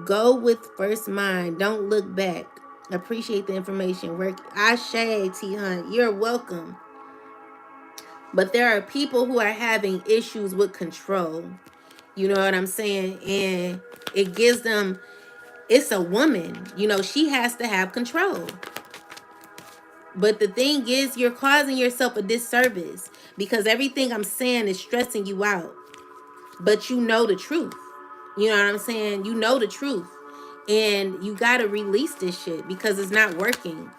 Go with first mind. Don't look back. Appreciate the information. Work. Ashe, T Hunt. You're welcome. But there are people who are having issues with control. You know what I'm saying? And it gives them, it's a woman. She has to have control. But the thing is, you're causing yourself a disservice because everything I'm saying is stressing you out. But you know the truth. You know what I'm saying? You know the truth. And you got to release this shit because it's not working.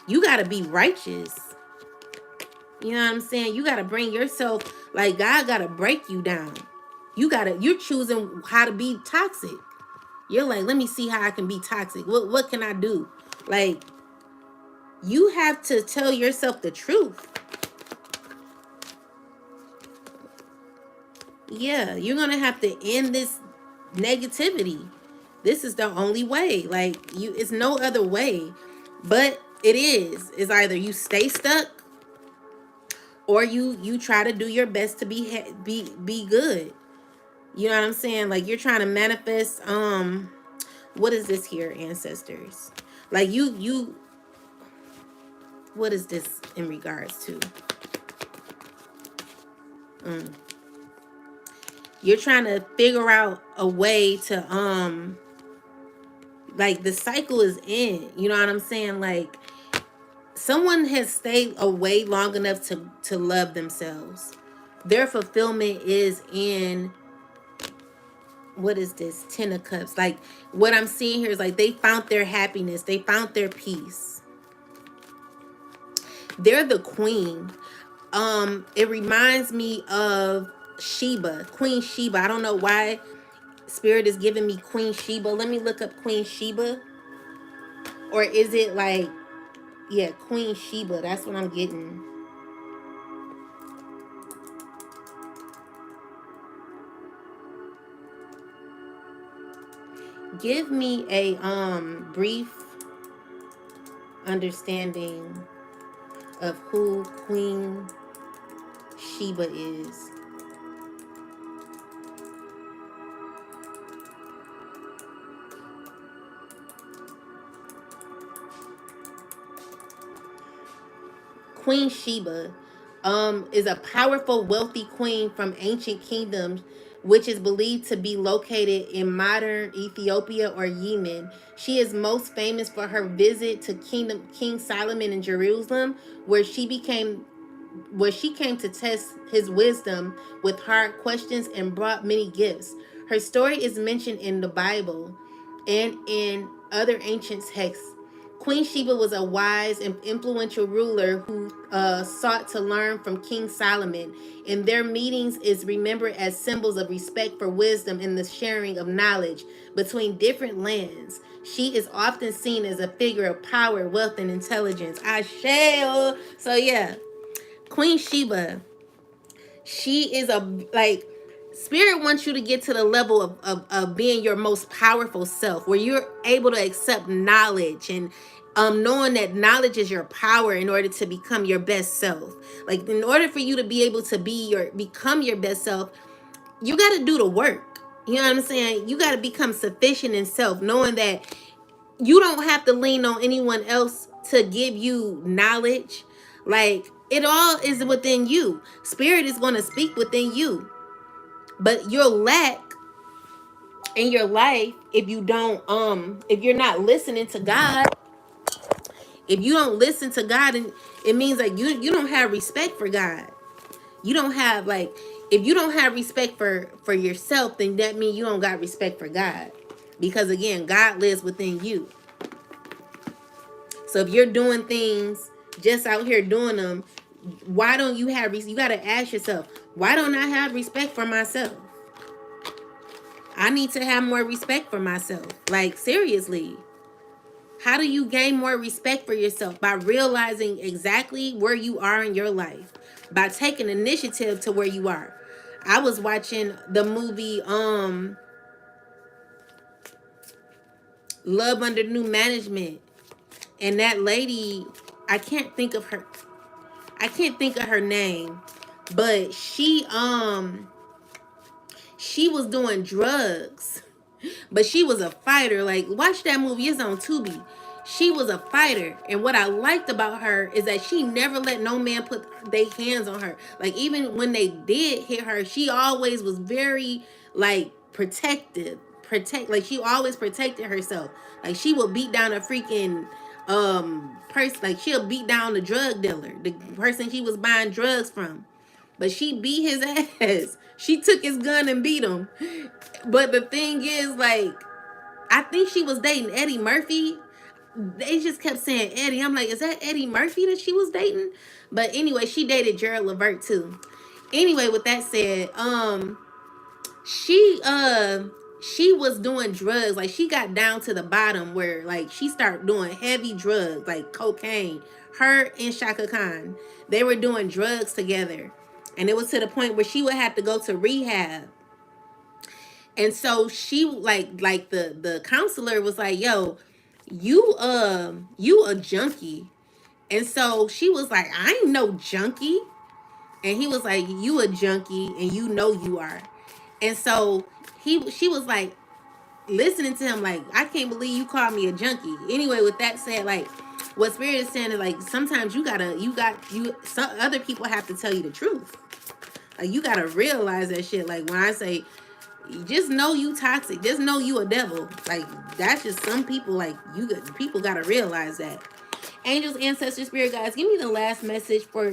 You got to be righteous. You know what I'm saying? You got to bring yourself, like, God got to break you down. You're choosing how to be toxic. You're like, let me see how I can be toxic. What can I do? Like, you have to tell yourself the truth. Yeah, you're going to have to end this negativity. This is the only way. Like, it's no other way. But it is. It's either you stay stuck or you try to do your best to be good. You know what I'm saying? Like, you're trying to manifest what is this here, ancestors? Like, you what is this in regards to? You're trying to figure out a way to like, the cycle is in. You know what I'm saying? Like, someone has stayed away long enough to love themselves. Their fulfillment is in, what is this? 10 of Cups. Like, what I'm seeing here is like they found their happiness. They found their peace. They're the queen. It reminds me of Sheba, Queen Sheba. I don't know why Spirit is giving me Queen Sheba. Let me look up Queen Sheba. Or is it like, yeah, Queen Sheba. That's what I'm getting. Give me a brief understanding of who Queen Sheba is. Queen Sheba is a powerful, wealthy queen from ancient kingdoms, which is believed to be located in modern Ethiopia or Yemen. She is most famous for her visit to King Solomon in Jerusalem, where she came to test his wisdom with hard questions and brought many gifts. Her story is mentioned in the Bible and in other ancient texts. Queen Sheba was a wise and influential ruler who sought to learn from King Solomon, and their meetings is remembered as symbols of respect for wisdom and the sharing of knowledge between different lands. She is often seen as a figure of power, wealth, and intelligence. I shall. So yeah, Queen Sheba, she is a, like, Spirit wants you to get to the level of being your most powerful self, where you're able to accept knowledge and knowing that knowledge is your power in order to become your best self. Like, in order for you to be able to become your best self, you got to do the work. You know what I'm saying? You got to become sufficient in self, knowing that you don't have to lean on anyone else to give you knowledge. Like, it all is within you. Spirit is going to speak within you. But you'll lack in your life if you don't, if you're not listening to God. If you don't listen to God, and it means like you don't have respect for God. You don't have, like, if you don't have respect for yourself, then that means you don't got respect for God. Because again, God lives within you. So if you're doing things just out here doing them, why don't you have, you got to ask yourself, why don't I have respect for myself? I need to have more respect for myself. Like, seriously. How do you gain more respect for yourself? By realizing exactly where you are in your life. By taking initiative to where you are. I was watching the movie Love Under New Management. And that lady, I can't think of her name. But she was doing drugs. But she was a fighter. Like, watch that movie. It's on Tubi. She was a fighter. And what I liked about her is that she never let no man put their hands on her. Like, even when they did hit her, she always was very, like, protective. Like, she always protected herself. Like, she would beat down a freaking person. Like, she'll beat down the drug dealer, the person she was buying drugs from. But she beat his ass. She took his gun and beat him. But the thing is, like, I think she was dating Eddie Murphy. They just kept saying Eddie. I'm like, is that Eddie Murphy that she was dating? But anyway, she dated Gerald Levert too. Anyway, with that said, she was doing drugs. Like, she got down to the bottom where, like, she started doing heavy drugs, like cocaine. Her and Shaka Khan, they were doing drugs together. And it was to the point where she would have to go to rehab. And so she, like the counselor was like, yo, you a junkie. And so she was like, I ain't no junkie. And he was like, you a junkie and you know you are. And so she was like, listening to him, like, I can't believe you called me a junkie. Anyway, with that said, like, what Spirit is saying is, like, sometimes some other people have to tell you the truth. Like, you gotta realize that shit. Like, when I say, just know you toxic, just know you a devil. Like, that's just some people. Like, people gotta realize that. Angels, ancestors, spirit guides, give me the last message for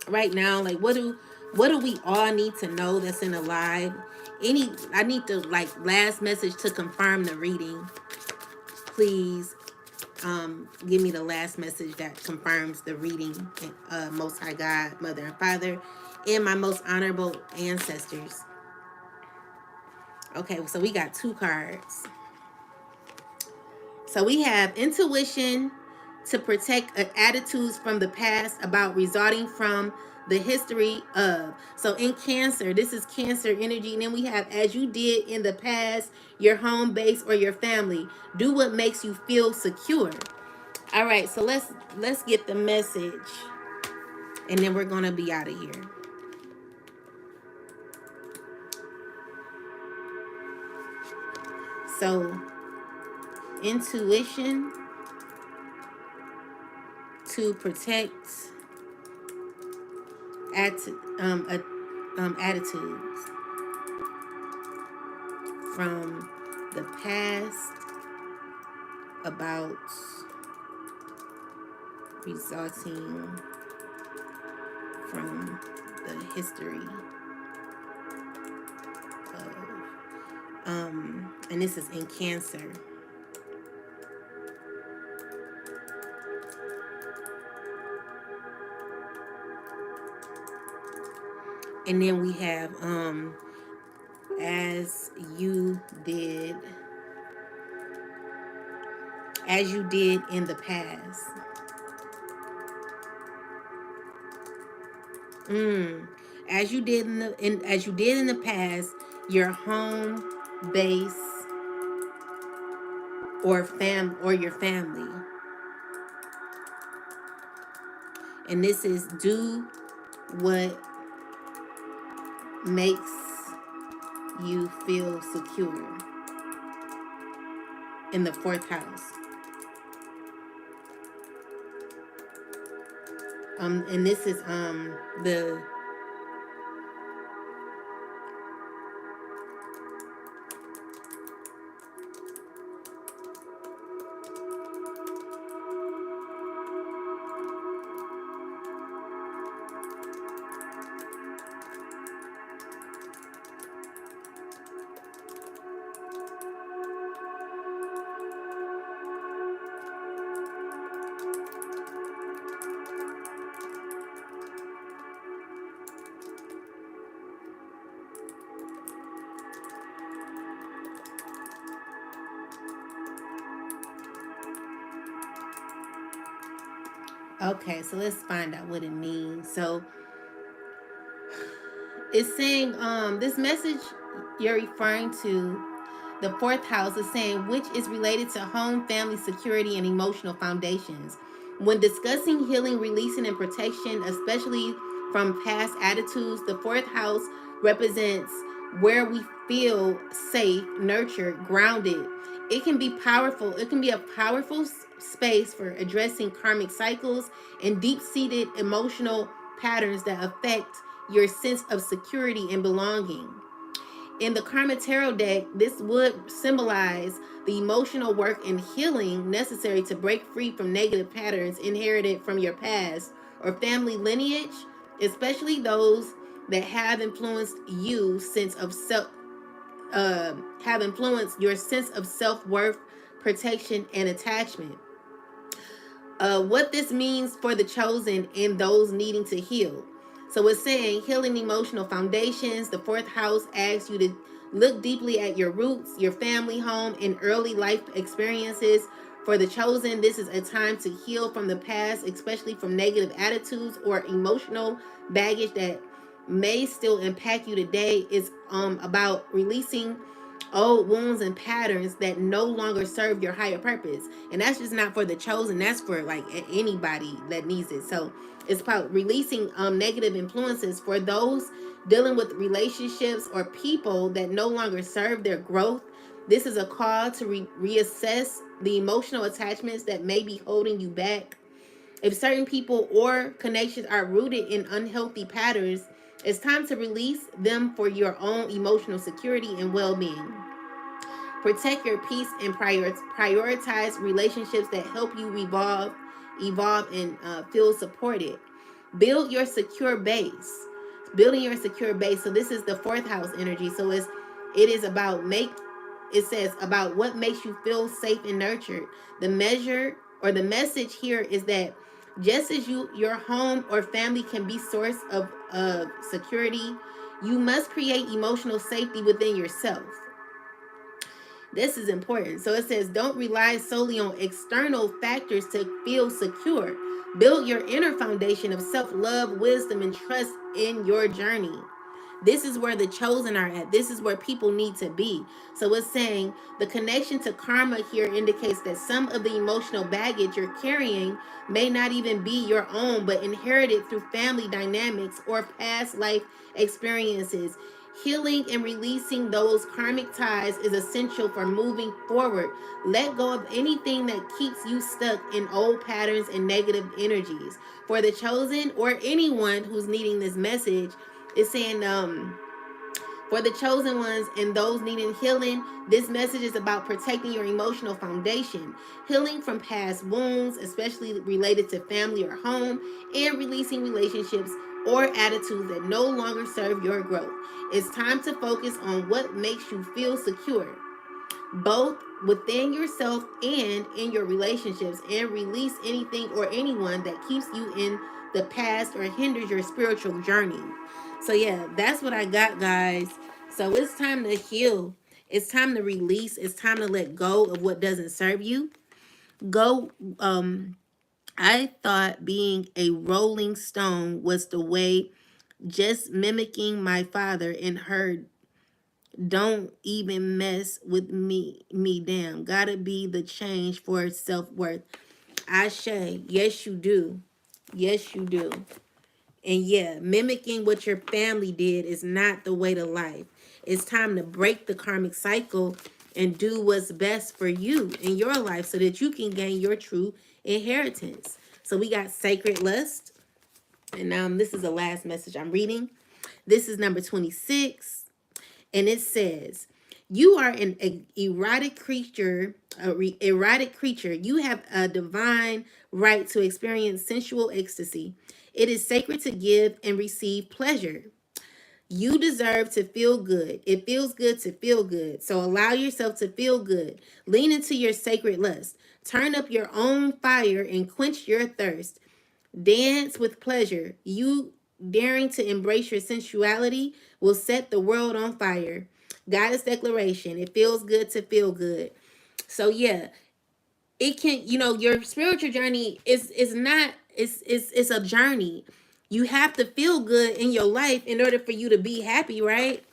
right now. Like, what do we all need to know that's in the live? I need the, like, last message to confirm the reading. Please give me the last message that confirms the reading. Most High God, Mother and Father, and my most honorable ancestors. Okay, so we got 2 cards. So we have intuition to protect attitudes from the past about resulting from the history of. So in Cancer, this is Cancer energy. And then we have, as you did in the past, your home base or your family. Do what makes you feel secure. All right, so let's get the message. And then we're going to be out of here. So, intuition to protect attitudes from the past about resulting from the history of and this is in Cancer. And then we have as you did in the past. As you did in the past, your home base or your family. And this is do what makes you feel secure in the fourth house. And this is the okay, so let's find out what it means. So it's saying this message you're referring to, the fourth house, is saying which is related to home, family, security, and emotional foundations. When discussing healing, releasing, and protection, especially from past attitudes, the fourth house represents where we feel safe, nurtured, grounded. It can be powerful. It can be a powerful space for addressing karmic cycles and deep-seated emotional patterns that affect your sense of security and belonging. In the Karmic Tarot deck, this would symbolize the emotional work and healing necessary to break free from negative patterns inherited from your past or family lineage, especially those that have influenced have influenced your sense of self-worth, protection, and attachment. What this means for the chosen and those needing to heal. So it's saying healing emotional foundations. The fourth house asks you to look deeply at your roots, your family home, and early life experiences. For the chosen, this is a time to heal from the past, especially from negative attitudes or emotional baggage that may still impact you today. It's about releasing old wounds and patterns that no longer serve your higher purpose. And that's just not for the chosen, that's for like anybody that needs it. So it's about releasing negative influences for those dealing with relationships or people that no longer serve their growth. This is a call to reassess the emotional attachments that may be holding you back. If certain people or connections are rooted in unhealthy patterns, it's time to release them for your own emotional security and well-being. Protect your peace and prioritize relationships that help you evolve, and feel supported. Build your secure base. Building your secure base. So this is the fourth house energy. So it is about it says about what makes you feel safe and nurtured. The message here is that just as your home or family can be source of security, you must create emotional safety within yourself. This is important. So it says, don't rely solely on external factors to feel secure. Build your inner foundation of self-love, wisdom, and trust in your journey. This is where the chosen are at. This is where people need to be. So it's saying the connection to karma here indicates that some of the emotional baggage you're carrying may not even be your own, but inherited through family dynamics or past life experiences. Healing and releasing those karmic ties is essential for moving forward. Let go of anything that keeps you stuck in old patterns and negative energies. For the chosen or anyone who's needing this message, it's saying for the chosen ones and those needing healing, this message is about protecting your emotional foundation, healing from past wounds, especially related to family or home, and releasing relationships or attitudes that no longer serve your growth. It's time to focus on what makes you feel secure, both within yourself and in your relationships, and release anything or anyone that keeps you in the past or hinders your spiritual journey. So yeah, that's what I got, guys. So it's time to heal. It's time to release. It's time to let go of what doesn't serve you. Go. I thought being a rolling stone was the way, just mimicking my father, and heard, don't even mess with me damn. Gotta be the change for self-worth. Ashe, yes you do. Yes you do. And yeah, mimicking what your family did is not the way to life. It's time to break the karmic cycle and do what's best for you in your life so that you can gain your true inheritance. So we got sacred lust. And now this is the last message I'm reading. This is number 26. And it says, you are an erotic creature, erotic creature. You have a divine right to experience sensual ecstasy. It is sacred to give and receive pleasure. You deserve to feel good. It feels good to feel good. So allow yourself to feel good. Lean into your sacred lust. Turn up your own fire and quench your thirst. Dance with pleasure. You daring to embrace your sensuality will set the world on fire. Goddess declaration. It feels good to feel good. So yeah, it can, your spiritual journey is not, it's a journey. You have to feel good in your life in order for you to be happy, right?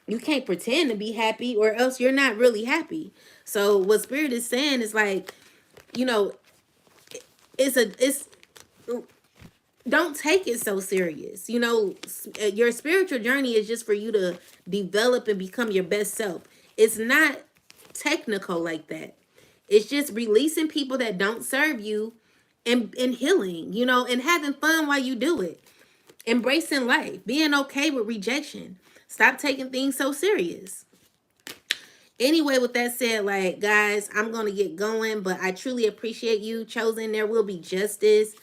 You can't pretend to be happy or else you're not really happy. So what spirit is saying is like, you know, it's don't take it so serious. Your spiritual journey is just for you to develop and become your best self. It's not technical like that. It's just releasing people that don't serve you and healing, and having fun while you do it. Embracing life, being okay with rejection. Stop taking things so serious. Anyway, with that said, like, guys, I'm going to get going, but I truly appreciate you. Chosen, there will be justice.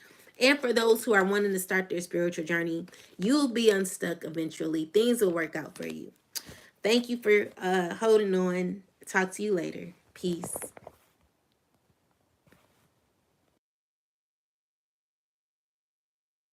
And for those who are wanting to start their spiritual journey, you'll be unstuck eventually. Things will work out for you. Thank you for holding on. Talk to you later. Peace.